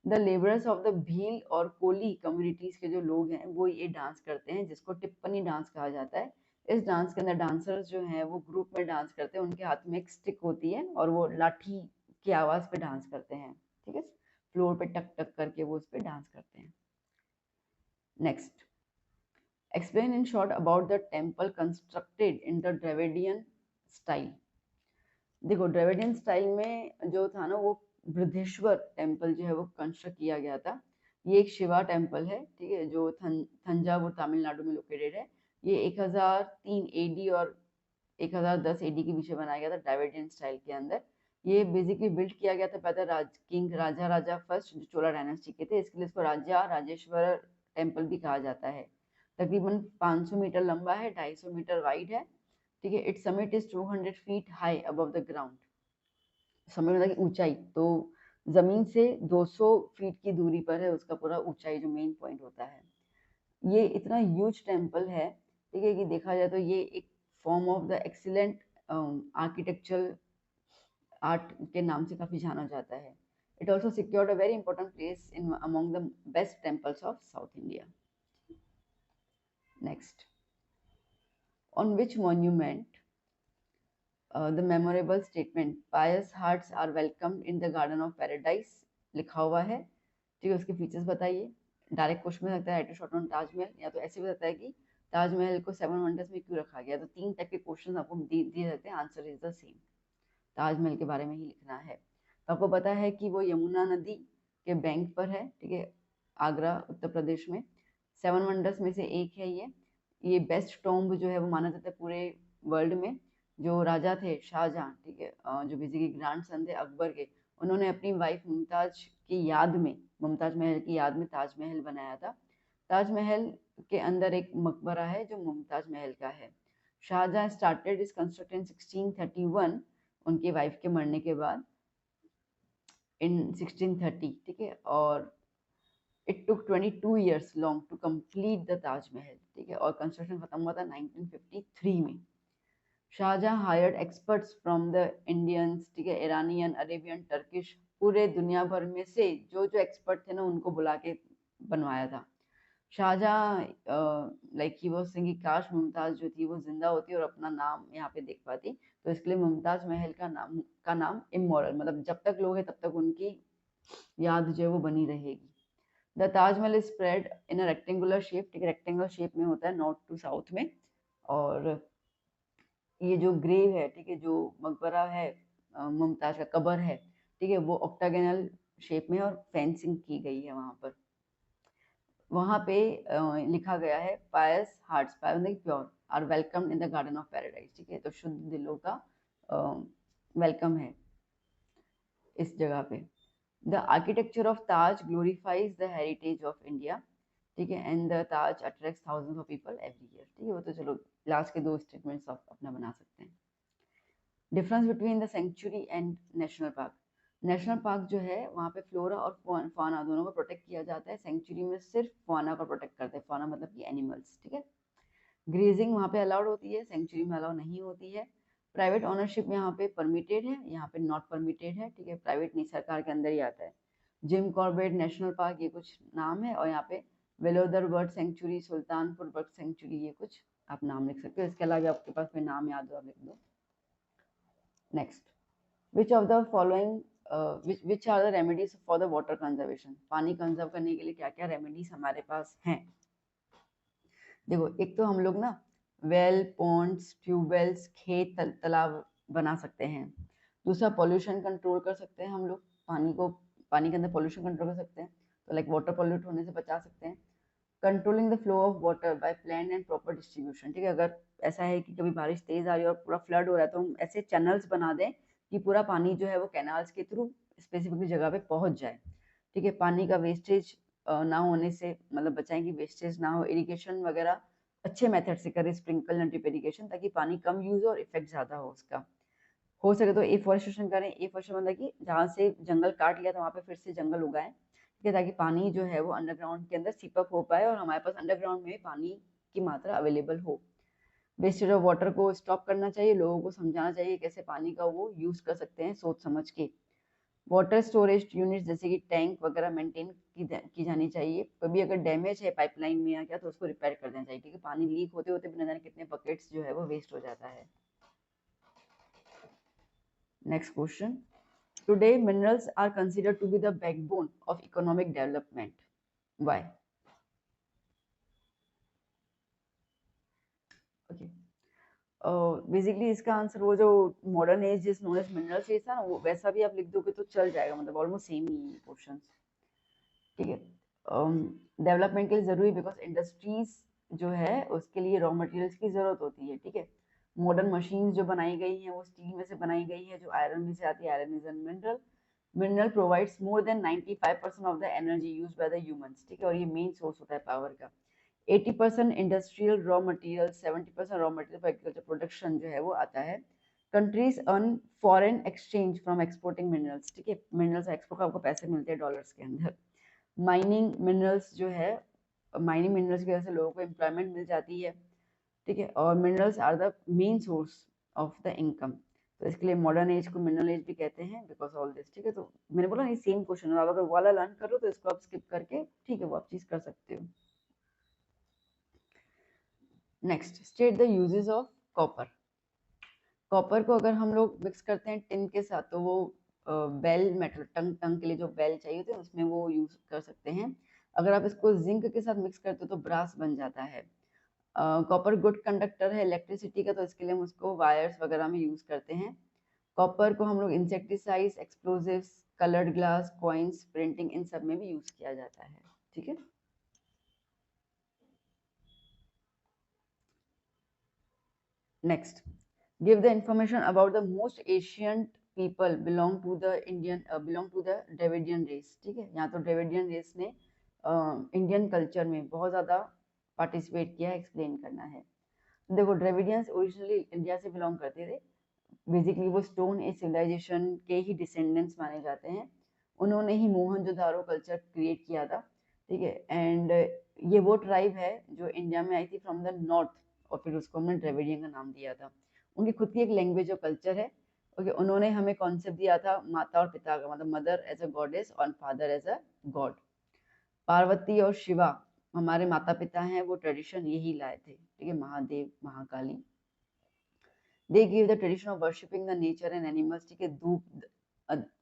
The labourers of the Bhil और कोली कम्युनिटीज के जो लोग हैं वो ये डांस करते हैं, जिसको टिप्पनी डांस कहा जाता है। इस डांस के अंदर डांसर्स जो हैं वो ग्रुप में डांस करते हैं, उनके हाथ में एक स्टिक होती है और वो लाठी की आवाज पे डांस करते हैं, ठीक है, फ्लोर पे टक टक करके वो उस पे डांस करते हैं। Next, explain in short about the temple constructed in the Dravidian style। देखो, द्रविडियन स्टाइल में जो था ना वो बृहदेश्वर टेम्पल जो है वो कंस्ट्रक्ट किया गया था। ये एक शिवा टेम्पल है, ठीक है, जो थंजावुर तमिलनाडु में लोकेटेड है। ये 1003 AD और 1010 AD के बीच में बनाया गया था द्रविडियन स्टाइल के अंदर। ये बेसिकली बिल्ड किया गया था पहले किंग राजा फर्स्ट जो चोला डायनेस्टी के थे, इसके लिए इसको राजा राजेश्वर टेम्पल भी कहा जाता है। तकरीबन 500 मीटर लंबा है, 250 मीटर वाइड है, ठीक है। It's summit is 200 feet high above the ground. Summit मतलब ऊंचाई, तो जमीन से 200 फीट की दूरी पर है उसका पूरा ऊंचाई जो मेन पॉइंट होता है। ये इतना ह्यूज टेम्पल है, ठीक है, कि देखा जाए तो ये एक form of the excellent architectural art के नाम से काफी जाना जाता है। It also secured a very important place in among the best temples of south India. Next, on which monument the memorable statement pious hearts are welcomed in the garden of paradise लिखा हुआ है, ठीक है, उसके features बताइए। Direct question में लगता है राइट शॉर्ट ऑन ताजमहल, या तो ऐसे भी लगता है कि ताजमहल को 7 वंडर्स में क्यों रखा गया। तो 3 टाइप के क्वेश्चन आपको दिए जाते हैं, answer is the same, Taj Mahal के बारे में ही लिखना है। तो आपको पता है कि वो यमुना नदी के बैंक पर है, ठीक है, आगरा उत्तर प्रदेश में। 7 वंडर्स में से एक है ये बेस्ट टॉम्ब जो है वो माना जाता है पूरे वर्ल्ड में। जो राजा थे शाहजहां, ठीक है, जो बेसिकली ग्रैंड सन थे अकबर के, उन्होंने अपनी वाइफ मुमताज की याद में, मुमताज महल की याद में ताजमहल बनाया था। ताजमहल के अंदर एक मकबरा है जो मुमताज महल का है। शाहजहां स्टार्टेड इस कंस्ट्रक्शन इन 1631, उनकी वाइफ के मरने के बाद, इन 1630, ठीक है, और it took 22 years long to complete the Taj Mahal, ठीक है, और कंस्ट्रक्शन खत्म हुआ था 1953 में। Shah Jahan hired experts from the Indians, ठीक है, ईरानियन, अरेबियन, टर्किश, पूरे दुनिया भर में से जो जो एक्सपर्ट थे ना उनको बुला के बनवाया था। शाहजहां लाइक ही वाज थिंकिंग काश मुमताज जो थी वो जिंदा होती और अपना नाम यहाँ पे देख पाती, तो इसके लिए मुमताज महल का नाम इमोरल, मतलब जब तक लोग हैं तब तक उनकी याद जो है वो बनी रहेगी। The Taj Mahal is spread in a rectangular shape, ठीक है, रेक्टेंगुलर शेप में होता है नॉर्थ टू साउथ में। और ये जो ग्रेव है, ठीक है, जो मकबरा है मुमताज का कबर है, ठीक है, वो ऑक्टागोनल शेप में और फेंसिंग की गई है वहां पर। वहां पे लिखा गया है पायस हार्ट्स, पायस मतलब pure, are welcome in the garden of paradise, ठीक है, तो शुद्ध दिलों का वेलकम है इस जगह पे। The architecture of Taj glorifies the heritage of India, ठीक है, and the Taj attracts thousands of people every year, ठीक है, वो तो चलो लास्ट के 2 स्टेटमेंट्स आप अपना बना सकते हैं। Difference between the century and national park. National park जो है वहाँ पे फ्लोरा और फाना दोनों को प्रोटेक्ट किया जाता है। सेंचुरी में सिर्फ फाना को प्रोटेक्ट करते हैं, फाना मतलब कि एनिमल्स, ठीक है। ग्रेजिंग वहाँ पे अलाउड होती है, सेंचुरी में अलाउ नहीं होती है। प्राइवेट ओनरशिप यहाँ पे परमिटेड है, यहाँ पे नॉट परमिटेड है, ठीक है। प्राइवेट नहीं, सरकार के अंदर ही आता है। जिम कॉर्बेट नेशनल पार्क ये कुछ नाम है, और यहाँ पे Velavadar bird sanctuary, Sultanpur bird sanctuary, ये कुछ आप नाम लिख सकते हो। इसके अलावा आपके पास कोई नाम याद हो आप लिख दो। Next, which of the following which are the remedies for the water conservation? पानी कंजर्व करने के लिए क्या क्या रेमेडीज हमारे पास हैं? देखो, एक तो हम लोग ना वेल, पॉन्ड्स, ट्यूबवेल्स, खेत, तालाब बना सकते हैं। दूसरा, पॉल्यूशन कंट्रोल कर सकते हैं हम लोग, पानी के अंदर पॉल्यूशन कंट्रोल कर सकते हैं, तो लाइक वाटर पॉल्यूट होने से बचा सकते हैं। Controlling the flow of water bye plan and proper distribution, ठीक है। अगर ऐसा है कि कभी बारिश तेज आ रही है और पूरा फ्लड हो रहा है, तो हम ऐसे चैनल्स बना दें कि पूरा पानी जो है वो कैनाल्स के थ्रू स्पेसिफिक जगह पे पहुंच जाए, ठीक है। पानी का वेस्टेज ना होने से मतलब बचाएं कि वेस्टेज ना हो। इरिगेशन वगैरह अच्छे मेथड से करें, स्प्रिंकल एंड ड्रिप इरिगेशन, ताकि पानी कम यूज हो और इफेक्ट ज्यादा हो उसका। हो सके तो एफॉरेस्टेशन करें। एफॉरेस्टेशन मतलब कि जहाँ से जंगल काट लिया था वहाँ पे फिर से जंगल उगाएं, ठीक है, ताकि पानी जो है वो अंडरग्राउंड के अंदर सीप अप हो पाए और हमारे पास अंडरग्राउंड में पानी की मात्रा अवेलेबल हो। वेस्टेज ऑफ वाटर को स्टॉप करना चाहिए, लोगों को समझाना चाहिए कैसे पानी का वो यूज कर सकते हैं सोच समझ के। वाटर स्टोरेज यूनिट जैसे कि टैंक वगैरह मेंटेन की जानी चाहिए। कभी अगर डैमेज है पाइपलाइन में या क्या, तो उसको रिपेयर कर देना चाहिए, क्योंकि पानी लीक होते होते भी न जाने कितने बकेट्स जो है वो वेस्ट हो जाता है। Next question, today minerals are considered to be the backbone of economic development, why? Okay, basically इसका आंसर वो जो modern age is known as minerals age था ना, वो वैसा भी आप लिख दोगे तो चल जाएगा, मतलब ऑलमोस्ट सेम ही क्वेश्चन, ठीक है। डेवलपमेंट के लिए जरूरी, बिकॉज इंडस्ट्रीज जो है उसके लिए रॉ मटेरियल्स की जरूरत होती है, ठीक है। मॉडर्न मशीन जो बनाई गई है वो स्टील में से बनाई गई है, जो आयरन में से आती है। Iron is an mineral. Mineral provides more than 95% of the energy used by the humans, ठीक है, और ये मेन सोर्स होता है पावर का। 80% industrial raw material, 70% raw material for agriculture production जो है वो आता है। Countries earn foreign exchange from exporting minerals, ठीक है। मिनरल्स एक्सपोर्ट का आपको पैसे मिलते हैं डॉलर्स के अंदर। माइनिंग मिनरल्स जो है, माइनिंग मिनरल्स की वजह से लोगों को एम्प्लॉयमेंट मिल जाती है, ठीक है। और minerals are the main source of the income, तो इसके लिए मॉडर्न एज को मिनरल एज भी कहते हैं, बिकॉज ऑल दिस, ठीक है। तो मैंने बोला ये सेम क्वेश्चन है, आप अगर वाला लर्न कर लो तो इसको आप स्किप करके, ठीक है, वो आप चीज कर सकते हो। Next, state the uses of copper. Copper को अगर हम लोग मिक्स करते हैं टिन के साथ, तो वो बेल मेटल, टंग टंग के लिए जो बेल चाहिए होते हैं उसमें वो यूज कर सकते हैं। अगर आप इसको जिंक के साथ मिक्स करते हो तो ब्रास बन जाता है। कॉपर गुड कंडक्टर है इलेक्ट्रिसिटी का, तो इसके लिए हम उसको वायर्स वगैरह में यूज करते हैं। कॉपर को हम लोग insecticides, explosives, coloured glass, coins, printing, इन सब में भी यूज किया जाता है, ठीक है। Next, give the information about the most ancient people belong to the Dravidian race, ठीक है। यहाँ तो ड्रेविडियन रेस ने इंडियन कल्चर में बहुत ज्यादा पार्टिसिपेट किया है, एक्सप्लेन करना है। देखो, ड्रेविडियंस ओरिजिनली इंडिया से बिलोंग करते थे। बेसिकली वो स्टोन एज सिविलाइजेशन के ही डिसेंडेंट्स माने जाते हैं। उन्होंने ही मोहनजोदारो कल्चर क्रिएट किया था, ठीक है। एंड ये वो ट्राइब है जो इंडिया में आई थी फ्रॉम द नॉर्थ, और फिर उसको हमने ड्रेविडियन का नाम दिया था। उनकी खुद की एक लैंग्वेज और कल्चर है, ओके। उन्होंने हमें कॉन्सेप्ट दिया था माता और पिता का, मतलब मदर एज अ गॉडेस और father as a god. Parvati और शिवा हमारे माता पिता हैं, वो ट्रेडिशन यही लाए थे, ठीक है। Mahadev, Mahakali, they give the tradition of worshipping the nature and animals, ठीक है। धूप,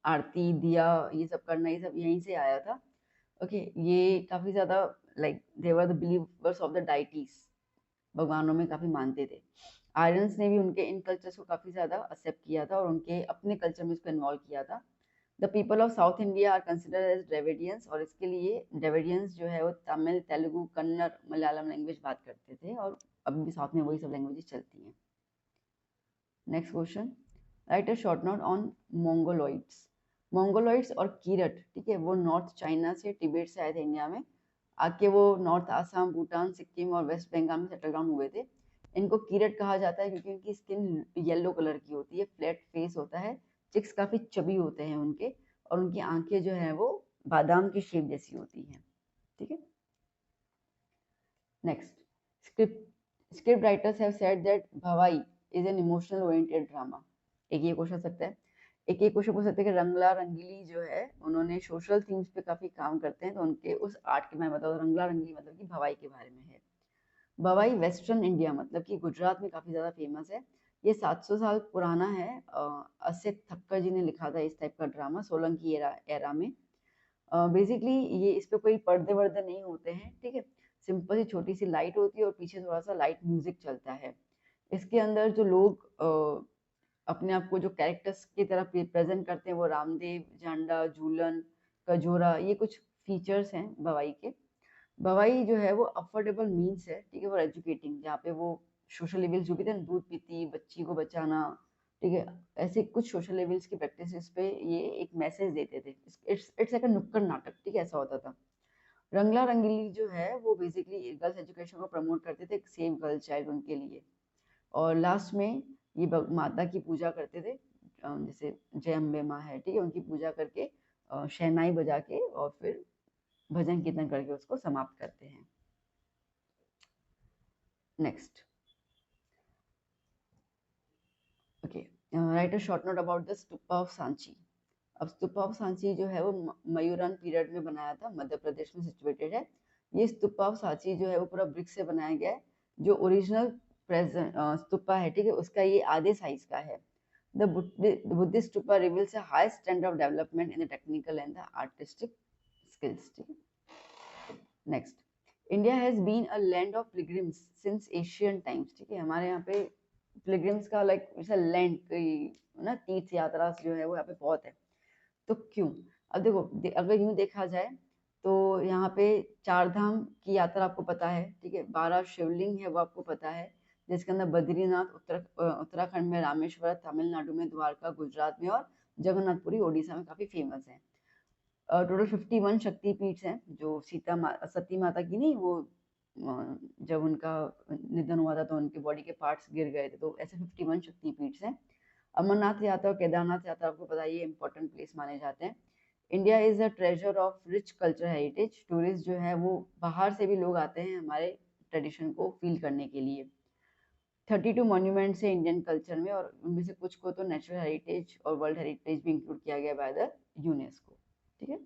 आरती, दिया, ये सब करना, ये सब यहीं से आया था, ओके। ये काफी ज्यादा like they were the believers of the deities, भगवानों में काफी मानते थे। आर्यंस ने भी उनके इन कल्चर्स को काफी ज्यादा एक्सेप्ट किया था और उनके अपने कल्चर में इसको इन्वॉल्व किया था। The people of south India are considered as Dravidians, और इसके लिए ड्रेविडियंस जो है वो तमिल, तेलुगु, कन्नड़, मलयालम लैंग्वेज बात करते थे, और अभी भी साथ में वही सब लैंग्वेजेस चलती हैं। Next question, write a short note on Mongoloids. Mongoloids और कीरट, ठीक है, वो नॉर्थ चाइना से, तिब्बत से आए थे इंडिया में, आके वो नॉर्थ आसाम, भूटान, सिक्किम और वेस्ट बंगाल में सेटल डाउन हुए थे। इनको कीरट कहा जाता है क्योंकि उनकी स्किन येलो कलर की होती है, फ्लैट फेस होता है, चिक्स काफी चबी होते हैं उनके, और उनकी आंखें जो है वो बादाम की शेप जैसी होती हैं, ठीक है। Next, script writers have said that Bhavai is an emotional oriented drama. एक ये क्वेश्चन सकता है, एक ये क्वेश्चन पूछ सकते हैं कि रंगला रंगीली जो है उन्होंने सोशल थीम्स पे काफी काम करते हैं, तो उनके उस आर्ट के मैं बताऊँ, रंगला रंगीली मतलब कि भवाई के बारे में है। भवाई वेस्टर्न इंडिया मतलब कि गुजरात में काफी ज्यादा फेमस है। ये 700 साल पुराना है। असित थक्कर जी ने लिखा था इस टाइप का ड्रामा सोलंकी एरा में। बेसिकली ये इस पे कोई पर्दे वर्दे नहीं होते हैं, ठीक है। सिंपल सी छोटी सी लाइट होती है और पीछे थोड़ा सा लाइट म्यूजिक चलता है। इसके अंदर जो लोग अपने आप को जो कैरेक्टर्स की तरह प्रेजेंट करते हैं वो रामदेव, झांडा, झूलन, कजोरा, ये कुछ फीचर्स हैं भवाई के। भवाई जो है वो अफोर्डेबल मीन्स है, ठीक है, फॉर एजुकेटिंग, जहाँ पे वो सोशल लेवल्स जो भी थे, दूध पीती बच्ची को बचाना, ठीक है, ऐसे कुछ सोशल लेवल्स की प्रैक्टिसेस पे ये एक मैसेज देते थे। इट्स लाइक अ नुक्कड़ नाटक, ठीक है, ऐसा होता था। रंगला रंगीली जो है वो बेसिकली गर्ल्स एजुकेशन को प्रमोट करते थे, एक सेफ गर्ल चाइल्ड उनके लिए। और लास्ट में ये माता की पूजा करते थे, जैसे जय अम्बे माँ है, ठीक है, उनकी पूजा करके शहनाई बजा के और फिर भजन कीर्तन करके उसको समाप्त करते हैं। Next, okay, right a short note about the stupa of Sanchi. अब स्तूपा ऑफ सांची जो है वो मयूरन पीरियड में बनाया था, मध्य प्रदेश में सिचुएटेड है। ये स्तूपा ऑफ सांची जो है वो पूरा ब्रिक से बनाया गया है। जो ओरिजिनल प्रेजेंट स्तूपा है, ठीक है, उसका ये आधे साइज का है। The Buddhist stupa reveals a high standard of development in the technical and the artistic skills. Next, India has been a land of pilgrims since ancient times. ठीक है, हमारे यहाँ पे pilgrims का लाइक जैसा लैंड ना, तीर्थ यात्रा जो है वो यहाँ पे बहुत है। तो क्यों? अब देखो, अगर यूं देखा जाए तो यहाँ पे 4 धाम की यात्रा आपको पता है, ठीक है, 12 शिवलिंग है वो आपको पता है, जिसके अंदर बद्रीनाथ उत्तराखंड में, रामेश्वर तमिलनाडु में, द्वारका गुजरात में और जगन्नाथपुरी ओडिशा में काफी फेमस है। टोटल 51 शक्तिपीठ हैं, जो सती माता की नहीं, वो जब उनका निधन हुआ था तो उनके बॉडी के पार्ट्स गिर गए थे, तो ऐसे 51 शक्तिपीठ हैं। अमरनाथ यात्रा और केदारनाथ यात्रा आपको पता है, ये इंपॉर्टेंट प्लेस माने जाते हैं। India is a treasure of rich culture heritage. Tourist जो है वो बाहर से भी लोग आते हैं हमारे ट्रेडिशन को फील करने के लिए। 32 मॉन्यूमेंट्स है इंडियन कल्चर में, और उनमें से कुछ को तो नेचुरल हेरिटेज और वर्ल्ड हेरिटेज भी इंक्लूड किया गया बाय द यूनेस्को, ठीक है।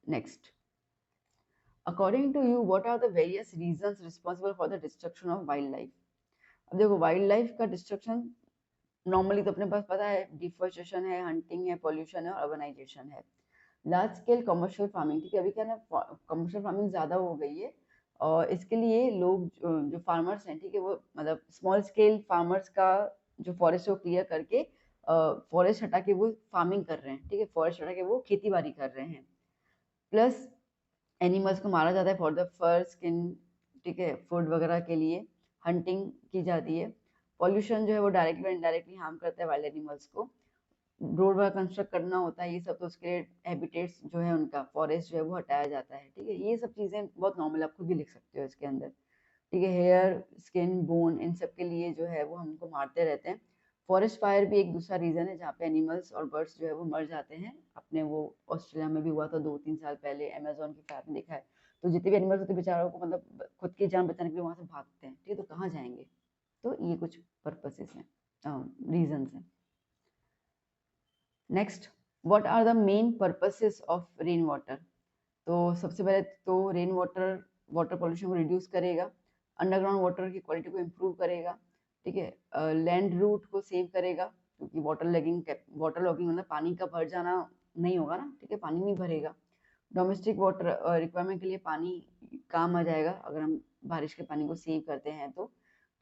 Next, according to you what are the various reasons responsible for the destruction of wildlife. अब देखो, वाइल्ड लाइफ का डिस्ट्रक्शन नॉर्मली तो अपने पास पता है, डिफोरेस्टेशन है, हंटिंग है, पॉल्यूशन है और अर्बनाइजेशन है। लार्ज स्केल कमर्शियल फार्मिंग, ठीक है, अभी क्या ना कमर्शियल फार्मिंग ज़्यादा हो गई है, और इसके लिए लोग जो फार्मर्स हैं, ठीक है, वो मतलब स्मॉल स्केल फार्मर्स का जो फॉरेस्ट है वो क्लियर करके फॉरेस्ट हटा के वो फार्मिंग कर रहे हैं, ठीक है, फॉरेस्ट हटा के वो खेती बाड़ी कर रहे हैं। प्लस एनिमल्स को मारा जाता है फॉर द फर, स्किन, ठीक है, फूड वगैरह के लिए हंटिंग की जाती है। पॉल्यूशन जो है वो डायरेक्टली और इनडायरेक्टली हार्म करता है वाइल्ड एनिमल्स को। रोड वगैरह कंस्ट्रक्ट करना होता है, ये सब, तो उसके लिए हैबिटेट्स जो है उनका, फॉरेस्ट जो है वो हटाया जाता है, ठीक है। ये सब चीज़ें बहुत नॉर्मल, आप खुद भी लिख सकते हो इसके अंदर, ठीक है। हेयर, स्किन, बोन, इन सब के लिए जो है वो हमको मारते रहते हैं। फॉरेस्ट फायर भी एक दूसरा रीज़न है जहाँ पे एनिमल्स और बर्ड्स जो है वो मर जाते हैं। अपने वो ऑस्ट्रेलिया में भी हुआ था 2-3 साल पहले, अमेजोन की फायर में देखा है। तो जितने भी एनिमल्स होते हैं बेचारों को, मतलब खुद की जान बचाने के लिए वहाँ से भागते हैं, ठीक है, तो कहाँ जाएंगे। तो ये कुछ पर्पसेस हैं, रीजंस हैं। Next, what are the main purposes of rain water. तो सबसे पहले तो रेन वाटर वाटर पॉल्यूशन को रिड्यूस करेगा, अंडरग्राउंड वाटर की क्वालिटी को इम्प्रूव करेगा, ठीक है, लैंड रूट को सेव करेगा, क्योंकि वाटर लॉगिंग मतलब पानी का भर जाना नहीं होगा ना, ठीक है, पानी नहीं भरेगा। डोमेस्टिक वाटर रिक्वायरमेंट के लिए पानी काम आ जाएगा अगर हम बारिश के पानी को सेव करते हैं तो,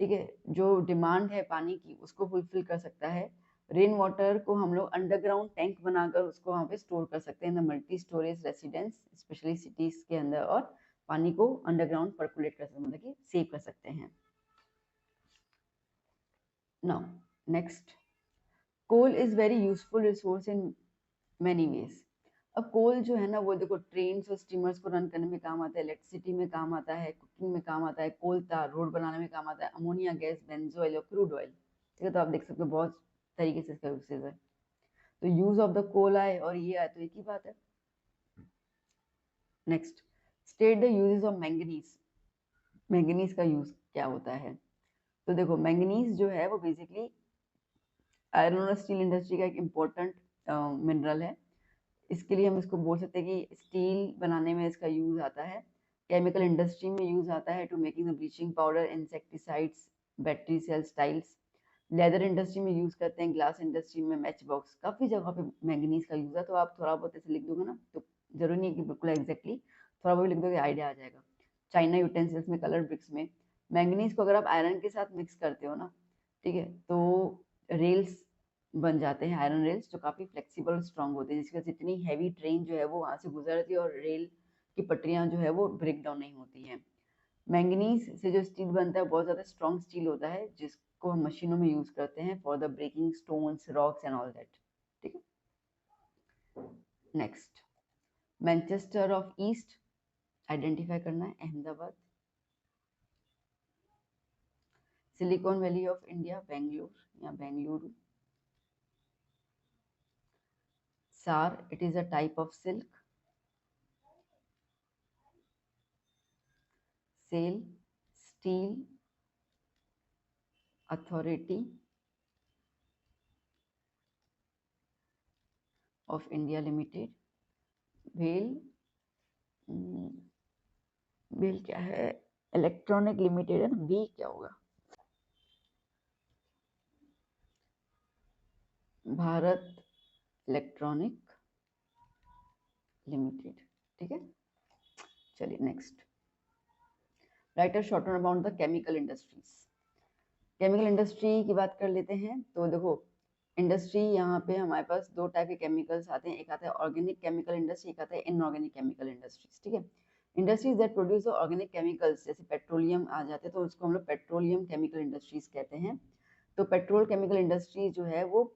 ठीक है। जो डिमांड है पानी की उसको फुलफिल कर सकता है। रेन वाटर को हम लोग अंडरग्राउंड टैंक बनाकर उसको वहाँ पे स्टोर कर सकते हैं, multi storage residence, specially cities के अंदर, और पानी को अंडरग्राउंड पर्कुलेट कर सकते हैं, मतलब कि सेव कर सकते हैं। Now next, coal is very useful resource in many ways. अब कोल जो है ना वो देखो ट्रेन और स्टीमर्स को रन करने में काम आता है, इलेक्ट्रिसिटी में काम आता है, कुकिंग में काम आता है, कोल तार रोड बनाने में काम आता है, अमोनिया गैस, बेंजोइल और क्रूड ऑयल, ठीक है। तो आप देख सकते हो बहुत तरीके से इसका यूसेज है। तो यूज ऑफ द कोल आए और ये आए तो एक ही बात है। Next, state the uses of manganese. Manganese का यूज क्या होता है? तो देखो, मैंगनीज जो है वो बेसिकली आयरन और स्टील इंडस्ट्री का एक इम्पोर्टेंट मिनरल है। इसके लिए हम इसको बोल सकते हैं कि स्टील बनाने में इसका यूज आता है, केमिकल इंडस्ट्री में यूज आता है to making the bleaching powder, insecticides, battery cells, tiles. Leather industry में यूज करते हैं, ग्लास इंडस्ट्री में मैच बॉक्स, काफी जगह पे मैंगनीज का यूज है। तो आप थोड़ा बहुत ऐसे लिख दोगे ना, तो जरूरी नहीं है कि बिल्कुल एग्जैक्टली, थोड़ा बहुत लिख दोगे आइडिया आ जाएगा। चाइना यूटेंसिल्स में, कलर ब्रिक्स में मैंगनीज को अगर आप आयरन के साथ मिक्स करते हो ना, ठीक है, तो रेल्स बन जाते हैं, आयरन रेल्स, जो काफी फ्लेक्सिबल और स्ट्रांग होते हैं, जिसकी वजह से इतनी हैवी ट्रेन जो है वो वहां से गुजरती है और रेल की पटरियां जो है वो ब्रेक डाउन नहीं होती हैं। मैंगनीज से जो स्टील बनता है बहुत ज्यादा स्ट्रॉन्ग स्टील होता है, जिसको हम मशीनों में यूज करते हैं for the breaking stones, rocks and all that. ठीक है। Next, Manchester of east identify करना है, Ahmedabad. Silicon valley of India, Bangalore या बेंगलुरु। सार, it is a type of silk. Cell, steel authority of India limited. भेल, भेल क्या है? इलेक्ट्रॉनिक लिमिटेड है ना, बी क्या होगा? Bharat electronic limited. ठीक है, चलिए next, write a short note about the chemical industries. Chemical industry की बात कर लेते हैं। तो देखो, इंडस्ट्री यहाँ पे हमारे पास दो टाइप के केमिकल्स आते हैं, एक आता है ऑर्गेनिक केमिकल इंडस्ट्री, एक आता है इनऑर्गेनिक केमिकल इंडस्ट्रीज। ठीक है, industries that produce organic chemicals, जैसे पेट्रोलियम आ जाते हैं तो उसको हम लोग पेट्रोलियम केमिकल इंडस्ट्रीज कहते हैं। तो पेट्रोल केमिकल इंडस्ट्री जो है वो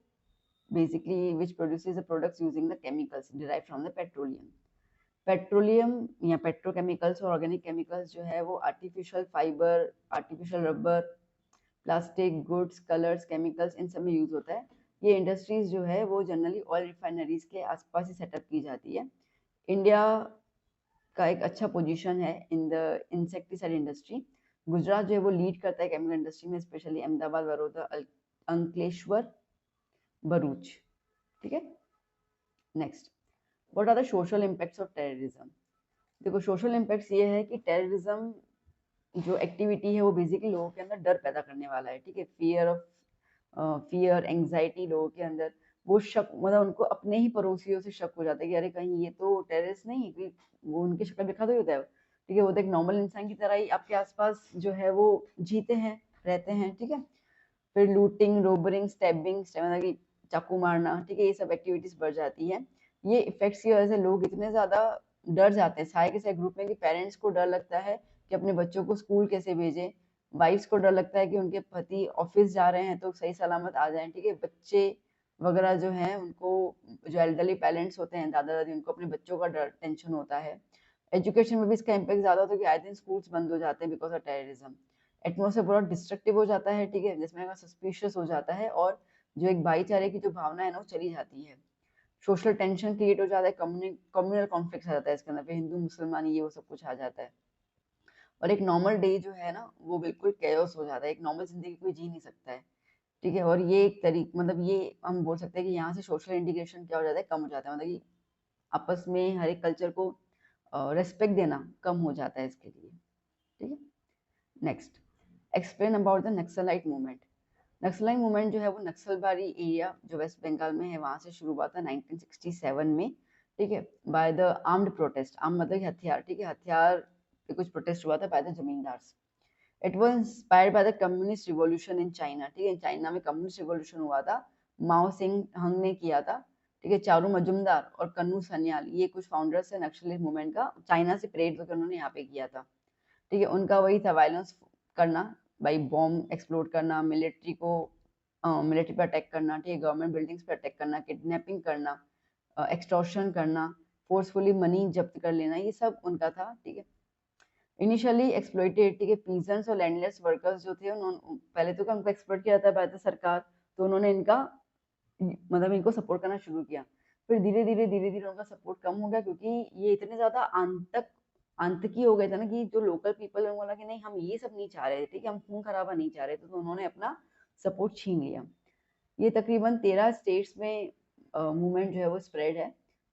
basically which produces the products using the chemicals derived from the petroleum. Petroleum या पेट्रोकेमिकल्स और ऑर्गेनिक केमिकल्स जो है वो artificial fibre, artificial rubber, plastic goods, colours, chemicals, इन सब में यूज होता है। ये इंडस्ट्रीज जो है वो जनरली ऑयल रिफाइनरीज के आसपास ही सेटअप की जाती है। इंडिया का एक अच्छा पोजीशन है in the insecticide industry. Gujarat जो है वो लीड करता है केमिकल इंडस्ट्री में, स्पेशली अहमदाबाद, बड़ौदा, अंकलेश्वर, भरूच। ठीक है, next, what are the social impacts of terrorism. देखो, सोशल इम्पैक्ट्स ये है कि टेररिज्म जो एक्टिविटी है वो बेसिकली लोगों के अंदर डर पैदा करने वाला है। ठीक है, फियर एंग्जाइटी लोगों के अंदर, वो शक, मतलब उनको अपने ही पड़ोसियों से शक हो जाता है कि अरे कहीं ये तो टेररिस्ट नहीं, कि वो उनकी शक्ल दिखा तो होता है। ठीक है, वो तो एक नॉर्मल इंसान की तरह ही आपके आसपास जो है वो जीते हैं, रहते हैं। ठीक है, फिर लूटिंग, रोबरिंग, स्टैबिंग, मतलब कि चाकू मारना, ठीक है, ये सब एक्टिविटीज बढ़ जाती है। ये इफेक्ट्स की वजह से लोग इतने ज्यादा डर जाते हैं सारे के सारे ग्रुप में, कि पेरेंट्स को डर लगता है कि अपने बच्चों को स्कूल कैसे भेजें, वाइफ्स को डर लगता है कि उनके पति ऑफिस जा रहे हैं तो सही सलामत आ जाएं। ठीक है, बच्चे वगैरह जो हैं उनको, जो एल्डरली पेरेंट्स होते हैं, दादा दादी, उनको अपने बच्चों का डर, टेंशन होता है। एजुकेशन में भी इसका इम्पैक्ट ज्यादा होता है कि आए दिन स्कूल्स बंद हो जाते हैं बिकॉज ऑफ टेररिज्म। एटमोसफेयर पूरा डिस्ट्रक्टिव हो जाता है। ठीक है, जिसमें सस्पिशियस हो जाता है और जो एक भाईचारे की जो भावना है ना वो चली जाती है। सोशल टेंशन क्रिएट हो जाता है, कम्युनल कॉन्फ्लिक्ट आ जाता है इसके अंदर, फिर हिंदू मुसलमान ये वो सब कुछ आ जाता है। और एक नॉर्मल डे जो है ना वो बिल्कुल कैओस हो जाता है, एक नॉर्मल जिंदगी कोई जी नहीं सकता है। ठीक है, और ये एक मतलब ये हम बोल सकते हैं कि यहाँ से सोशल इंटीग्रेशन क्या हो जाता है, कम हो जाता है, मतलब कि आपस में हर एक कल्चर को रेस्पेक्ट देना कम हो जाता है इसके लिए। ठीक है, next, explain about the naxalite movement. Naxalite movement जो है वो नक्सलबारी एरिया जो वेस्ट बंगाल में है वहां से शुरू हुआ था 1967 में। ठीक है, by the armed protest, arm मतलब हथियार, ठीक है, हथियार पे कुछ प्रोटेस्ट हुआ था by the zamindars. It was inspired by the communist revolution in China. ठीक है, चाइना में कम्युनिस्ट रिवॉल्यूशन हुआ था, माओ सिंह हंग ने किया था। ठीक है, चारू मजुमदार और कन्नू सन्याल ये कुछ फाउंडर्स है नक्सलिस्ट मूवमेंट का, चाइना से प्रेरित होकर उन्होंने यहाँ पे किया था। ठीक है, उनका वही था वायलेंस करना, भाई बॉम्ब एक्सप्लोड करना, मिलिट्री पर अटैक करना, ठीक है, गवर्नमेंट बिल्डिंग्स पर अटैक करना, किडनैपिंग करना, एक्सटॉर्शन करना, फोर्सफुली मनी जब्त कर लेना, ये सब उनका था। ठीक है, इनिशियली एक्सप्लॉइटेड, ठीक है, पीजेंट्स और लैंडलेस वर्कर्स जो थे उन्होंने पहले तो उनको एक्सप्लॉइट किया था बाय द सरकार, तो उन्होंने इनका मतलब इनको सपोर्ट करना शुरू किया। फिर धीरे धीरे उनका सपोर्ट कम हो गया, क्योंकि ये इतने ज्यादा आंतकी हो गए थे ना, कि जो लोकल पीपल है बोला कि नहीं हम ये सब नहीं चाह रहे थे, ठीक है, हम खून खराबा नहीं चाह रहे थे, तो उन्होंने अपना सपोर्ट छीन लिया। ये तकरीबन 13 स्टेट्स में मूवमेंट जो है वो स्प्रेड है।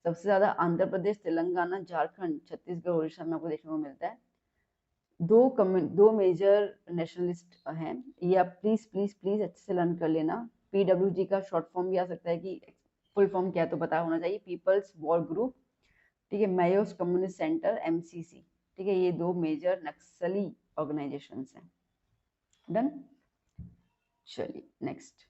सबसे ज्यादा आंध्र प्रदेश, तेलंगाना, झारखंड, छत्तीसगढ़, उड़ीसा में आपको देखने को मिलता है। दो मेजर नेशनलिस्ट हैं, ये आप प्लीज प्लीज प्लीज अच्छे से लर्न कर लेना। PWG का शॉर्ट फॉर्म भी आ सकता है, कि फुल फॉर्म क्या है तो पता होना चाहिए, पीपल्स वॉर ग्रुप, ठीक है, मायोस कम्युनिस्ट सेंटर, MCC, ठीक है, ये दो मेजर नक्सली ऑर्गेनाइजेशंस हैं। डन। चलिए next,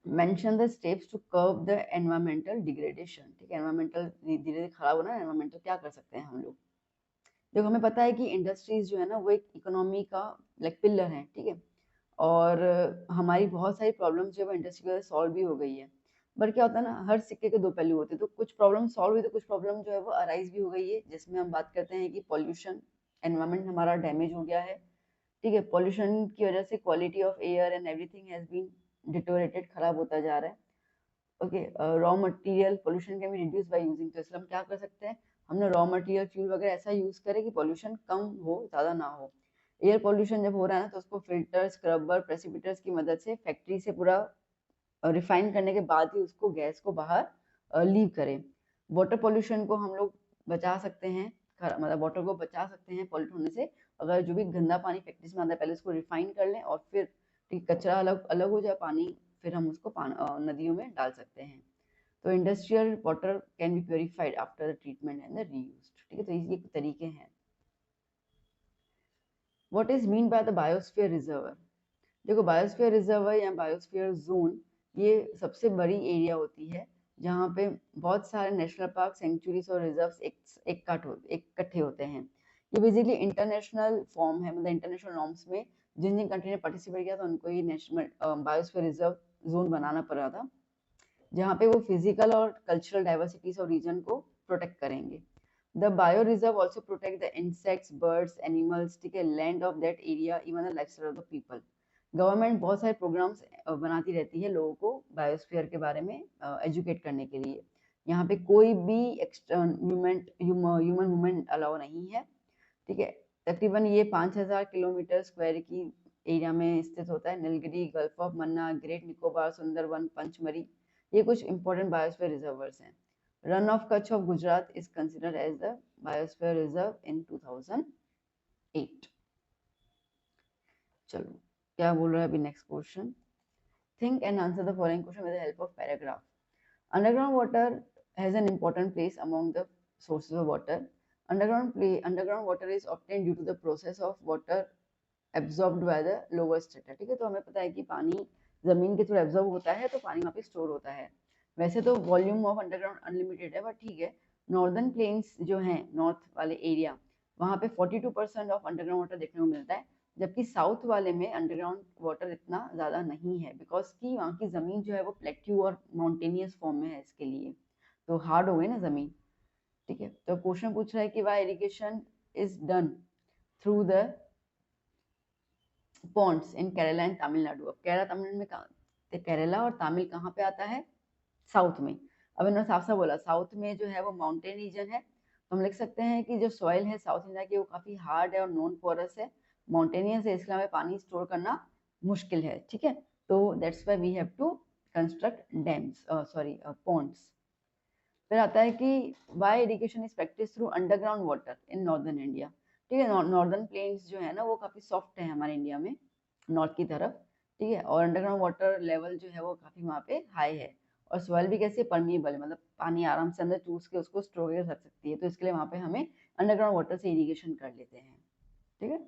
mention the steps to curb the environmental degradation, ठीक है, एनवायरमेंटल धीरे धीरे खराब हो रहा है एनवायरमेंट, तो क्या कर सकते हैं हम लोग। देखो हमें पता है कि इंडस्ट्रीज जो है ना वो एक इकोनॉमी का लाइक पिलर है, ठीक है, और हमारी बहुत सारी प्रॉब्लम्स जो है इंडस्ट्री की वजह से सॉल्व भी हो गई है। बट क्या होता है ना, हर सिक्के के दो पहलू होते हैं, तो कुछ प्रॉब्लम सॉल्व हुई तो कुछ प्रॉब्लम जो है वो अराइज भी हो गई है, जिसमें हम बात करते हैं कि पॉल्यूशन, एनवायरमेंट हमारा डैमेज हो गया है, ठीक है, पॉल्यूशन की वजह से quality of air and everything has been deteriorated, खराब होता जा रहा है। Okay, raw material pollution can be reduce by using, तो इसलिए हम क्या कर सकते हैं, हमने रॉ मटेरियल फ्यूल वगैरह ऐसा यूज करें कि पोल्यूशन कम हो, ज़्यादा ना हो। एयर पोल्यूशन जब हो रहा है ना, तो उसको फिल्टर, स्क्रबर, प्रेसिपिटेटर्स की मदद से फैक्ट्री से पूरा रिफाइन करने के बाद ही उसको गैस को बाहर लीव करें। वाटर पोल्यूशन को हम लोग बचा सकते हैं, मतलब वाटर को बचा सकते हैं पॉल्यूट होने से, अगर जो भी गंदा पानी फैक्ट्री में आता है पहले उसको रिफाइन कर लें, और फिर ठीक कचरा अलग अलग हो जाए पानी, फिर हम उसको नदियों में डाल सकते हैं। तो industrial water can be purified after the treatment and the reused, ठीक है, तो ये तरीके हैं। What is mean by the biosphere reserve. देखो बायोस्फीयर रिजर्व या बायोस्फीयर जोन, ये सबसे बड़ी एरिया होती है जहाँ पे बहुत सारे नेशनल पार्क, सेंचुरीज और रिजर्व्स इकट्ठे होते हैं। ये बेसिकली इंटरनेशनल फॉर्म है, मतलब इंटरनेशनल नॉर्म्स में जिन जिन कंट्री ने पार्टिसिपेट किया था उनको ये नेशनल बायोस्फीयर रिजर्व जोन बनाना पड़ा था, जहाँ पे वो फिजिकल और कल्चरल डाइवर्सिटीज और रीजन को प्रोटेक्ट करेंगे। The bio reserve also protect the insects, birds, animals, ठीक है, land of that area, even the lifestyle of the people. Government बहुत सारे प्रोग्राम्स बनाती रहती है लोगों को बायोस्फीयर के बारे में एजुकेट करने के लिए। यहाँ पे कोई भी ह्यूमन मूवमेंट अलाउ नहीं है, ठीक है। तकरीबन ये 5000 किलोमीटर स्क्वायर की एरिया में स्थित होता है। Nilgiri, gulf of Mannar, great Nicobar, Sundarban, Pachmarhi, ये कुछ इंपॉर्टेंट बायोस्फीयर रिजर्वर्स हैं। Run of Kutch of Gujarat is considered as the biosphere reserve in 2008। चलो क्या बोल रहा है अभी next question, think and answer the following question with the help of paragraph. Underground water has an important place among the sources of water. Underground water is obtained due to the process of water absorbed by the lower strata, ठीक है, तो हमें पता है कि पानी जमीन के थ्रू एब्जॉर्ब होता है, तो पानी वहाँ पे स्टोर होता है। वैसे तो वॉल्यूम ऑफ अंडरग्राउंड अनलिमिटेड है, बट ठीक है, नॉर्दर्न प्लेन्स जो हैं, नॉर्थ वाले एरिया, वहाँ पे 42% ऑफ अंडरग्राउंड वाटर देखने को मिलता है, जबकि साउथ वाले में अंडरग्राउंड वाटर इतना ज़्यादा नहीं है, बिकॉज की वहाँ की ज़मीन जो है वो प्लेट्यू और माउंटेनियस फॉर्म में है, इसके लिए तो हार्ड हो गई ना ज़मीन, ठीक है। तो क्वेश्चन पूछ रहा है कि why irrigation is done through the ponds in Kerala and Tamil Nadu. अब केरला तमिलनाडु में केरला और तमिल कहाँ पे आता है, साउथ में। अब इन्होंने साफ साफ बोला साउथ में जो है वो माउंटेन रीजन है, तो हम लिख सकते हैं कि जो सॉइल है साउथ इंडिया की वो काफी हार्ड है और नॉन पोरस है, माउंटेनियस है, इसलिए हमें पानी स्टोर करना मुश्किल है, ठीक है, तो that's why we have to construct dams, sorry ponds. फिर आता है कि why irrigation is practice through underground water in northern India, ठीक है, नॉर्दर्न प्लेन्स जो है ना वो काफी सॉफ्ट है हमारे इंडिया में, नॉर्थ की तरफ, ठीक है, और अंडरग्राउंड वाटर लेवल जो है वो काफी वहाँ पे हाई है, और सॉइल भी कैसे परमिएबल है, मतलब पानी आराम से अंदर चूस के उसको स्टोर कर रख सकती है, तो इसके लिए वहाँ पे हमें अंडरग्राउंड वाटर से इरिगेशन कर लेते हैं, ठीक है।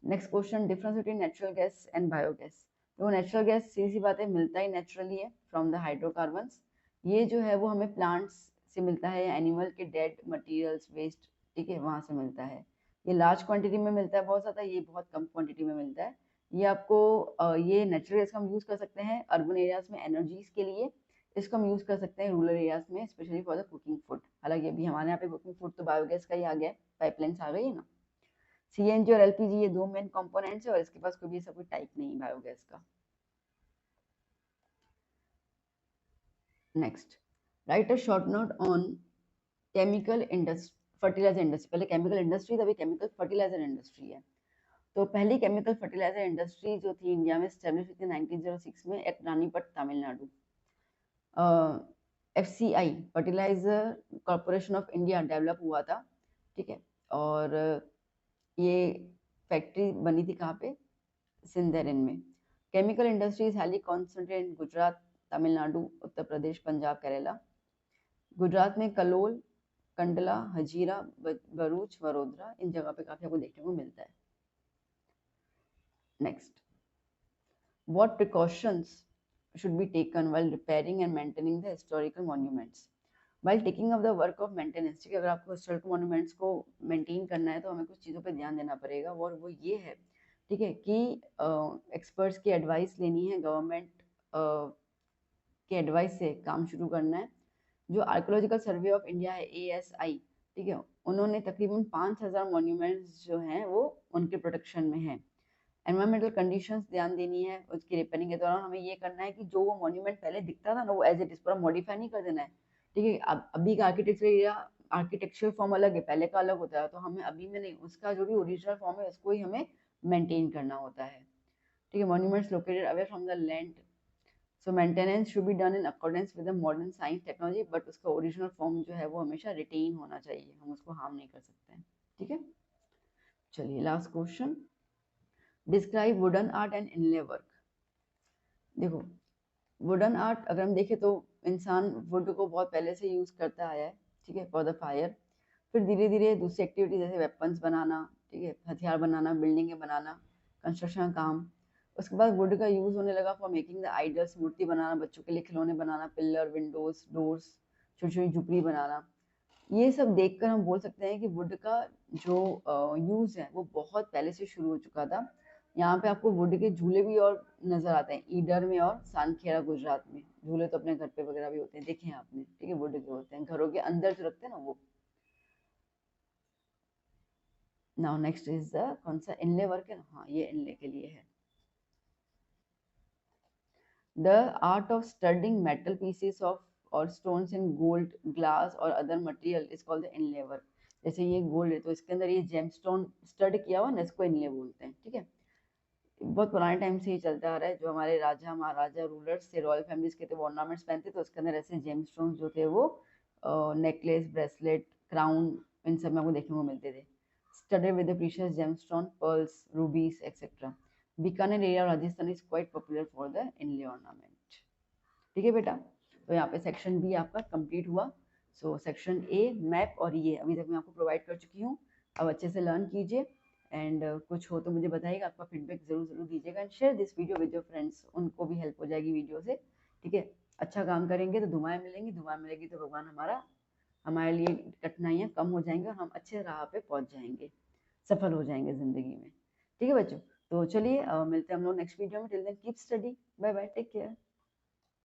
Next question, difference between natural gas and biogas. तो नेचुरल गैस सीधी सी बात है मिलता ही नेचुरली है फ्रॉम द हाइड्रोकार्बन्स, ये जो है वो हमें प्लांट्स से मिलता है या एनिमल के डेड मटेरियल्स वेस्ट, ठीक है, वहाँ से मिलता है। ये लार्ज क्वांटिटी में मिलता है बहुत ज़्यादा, ये बहुत कम क्वांटिटी में मिलता है। ये आपको ये नेचुरल गैस का हम यूज़ कर सकते हैं अर्बन एरियाज में एनर्जीज के लिए, इसको हम यूज़ कर सकते हैं रूरल एरियाज में specially for the cooking food. हालांकि अभी हमारे यहाँ पे कुकिंग फूड तो बायोगैस का ही आ गया है, पाइपलाइंस आ गई है ना। CNG और LPG ये दो मेन कंपोनेंट्स है, और इसके पास कोई भी ऐसा कोई टाइप नहीं बायोगैस का। Next, write a short note on chemical industry, fertiliser industry. पहले केमिकल इंडस्ट्री, अभी केमिकल फर्टिलाइजर इंडस्ट्री है। तो पहली केमिकल फर्टिलाइजर इंडस्ट्री जो थी इंडिया में स्टैब्लिश हुई थी 1906 में at Ranipet Tamil Nadu. FCI fertiliser corporation of India develop हुआ था, ठीक है। और ये फैक्ट्री बनी थी कहाँ पे, सिंदरन में। Chemical industry is highly concentrated in Gujarat, Tamil Nadu, Uttar Pradesh, Punjab, Kerala. Gujarat में कलोल, कंडला, हजीरा, भरूच, वडोदरा, इन जगह पे काफी आपको देखने को मिलता है। Next, what precautions should be taken while repairing and maintaining the historical monuments? While taking up the work of maintenance, ठीक है, अगर आपको historical monuments को maintain करना है तो हमें कुछ चीज़ों पे ध्यान देना पड़ेगा, और वो ये है, ठीक है, कि experts की advice लेनी है, government के advice से काम शुरू करना है। जो आर्कोलॉजिकल सर्वे ऑफ इंडिया है, ASI, ठीक है, उन्होंने तकरीबन 5000 मॉन्यूमेंट्स जो हैं वो उनके प्रोटेक्शन में है। एनवायरमेंटल कंडीशंस ध्यान देनी है, उसकी रिपेयरिंग के दौरान हमें ये करना है कि जो वो मॉन्यूमेंट पहले दिखता था ना, वो एज इट इज पूरा मॉडिफाई नहीं कर देना है, ठीक है। अब अभी का आर्किटेक्चरल फॉर्म अलग है, पहले का अलग होता है, तो हमें अभी में नहीं, उसका जो भी ओरिजिनल फॉर्म है उसको ही हमें मेंटेन करना होता है, ठीक है। Monuments located away from the land, so maintenance should be done in accordance with the modern science technology, but उसका ओरिजिनल फॉर्म जो है वो हमेशा रिटेन होना चाहिए, हम उसको हार्म नहीं कर सकते हैं, ठीक है। चलिए last question, describe wooden art and inlay work. देखो, वुडन आर्ट अगर हम देखें तो इंसान वुड को बहुत पहले से यूज करता आया है, ठीक है, फॉर द फायर। फिर धीरे धीरे दूसरी एक्टिविटी जैसे वेपन्स बनाना, ठीक है, हथियार बनाना, बिल्डिंगें बनाना, कंस्ट्रक्शन का काम। उसके बाद वुड का यूज होने लगा फॉर मेकिंग द आइडल्स, मूर्ति बनाना, बच्चों के लिए खिलौने बनाना, पिलर, विंडोज, डोर्स, छोटी छोटी झुपड़ी बनाना। ये सब देखकर हम बोल सकते हैं कि वुड का जो यूज है वो बहुत पहले से शुरू हो चुका था। यहाँ पे आपको वुड के झूले भी और नजर आते हैं, ईडर में और सानखेड़ा गुजरात में। झूले तो अपने घर पे वगैरह भी होते हैं, देखे हैं आपने, ठीक है, वुड के होते हैं, घरों के अंदर जो रखते हैं ना वो। नाउ नेक्स्ट इज द कौन सा, इनले वर्क है ना, हाँ ये इनले के लिए है। The art of studying metal pieces of और स्टोन्स इन गोल्ड, ग्लास और other material is called the inlay work. जैसे ये गोल्ड है तो इसके अंदर ये जेमस्टोन स्टड किया हुआ ना, इसको इनले बोलते हैं, ठीक है। बहुत पुराने टाइम से ही चलता आ रहा है, जो हमारे राजा महाराजा रूलर्स थे, रॉयल फैमिलीज के थे, वो ऑर्नामेंट्स पहनते तो उसके अंदर ऐसे जेमस्टोन्स जो थे वो नेकलेस, ब्रेसलेट, क्राउन, इन सब में आपको देखने को मिलते थे। Studded with the precious gemstone, pearls, rubies etcetera. Bikaner area Rajasthan is quite popular for the inlay ornament, ठीक है बेटा। तो यहाँ पे सेक्शन बी आपका कंप्लीट हुआ। सो सेक्शन ए मैप और ये अभी तक मैं आपको प्रोवाइड कर चुकी हूँ, अब अच्छे से लर्न कीजिए। एंड कुछ हो तो मुझे बताइएगा, आपका फीडबैक जरूर जरूर दीजिएगा। And share this video with your friends, उनको भी हेल्प हो जाएगी वीडियो से, ठीक है। अच्छा काम करेंगे तो दुआएं मिलेंगी, दुआएं मिलेगी तो भगवान हमारे लिए कठिनाइयाँ कम हो जाएंगी और हम अच्छे राह पे पहुंच जाएंगे, सफल हो जाएंगे जिंदगी में, ठीक है बच्चों। तो चलिए मिलते हैं हम लोग नेक्स्ट वीडियो में। Till then keep study, bye bye, take care.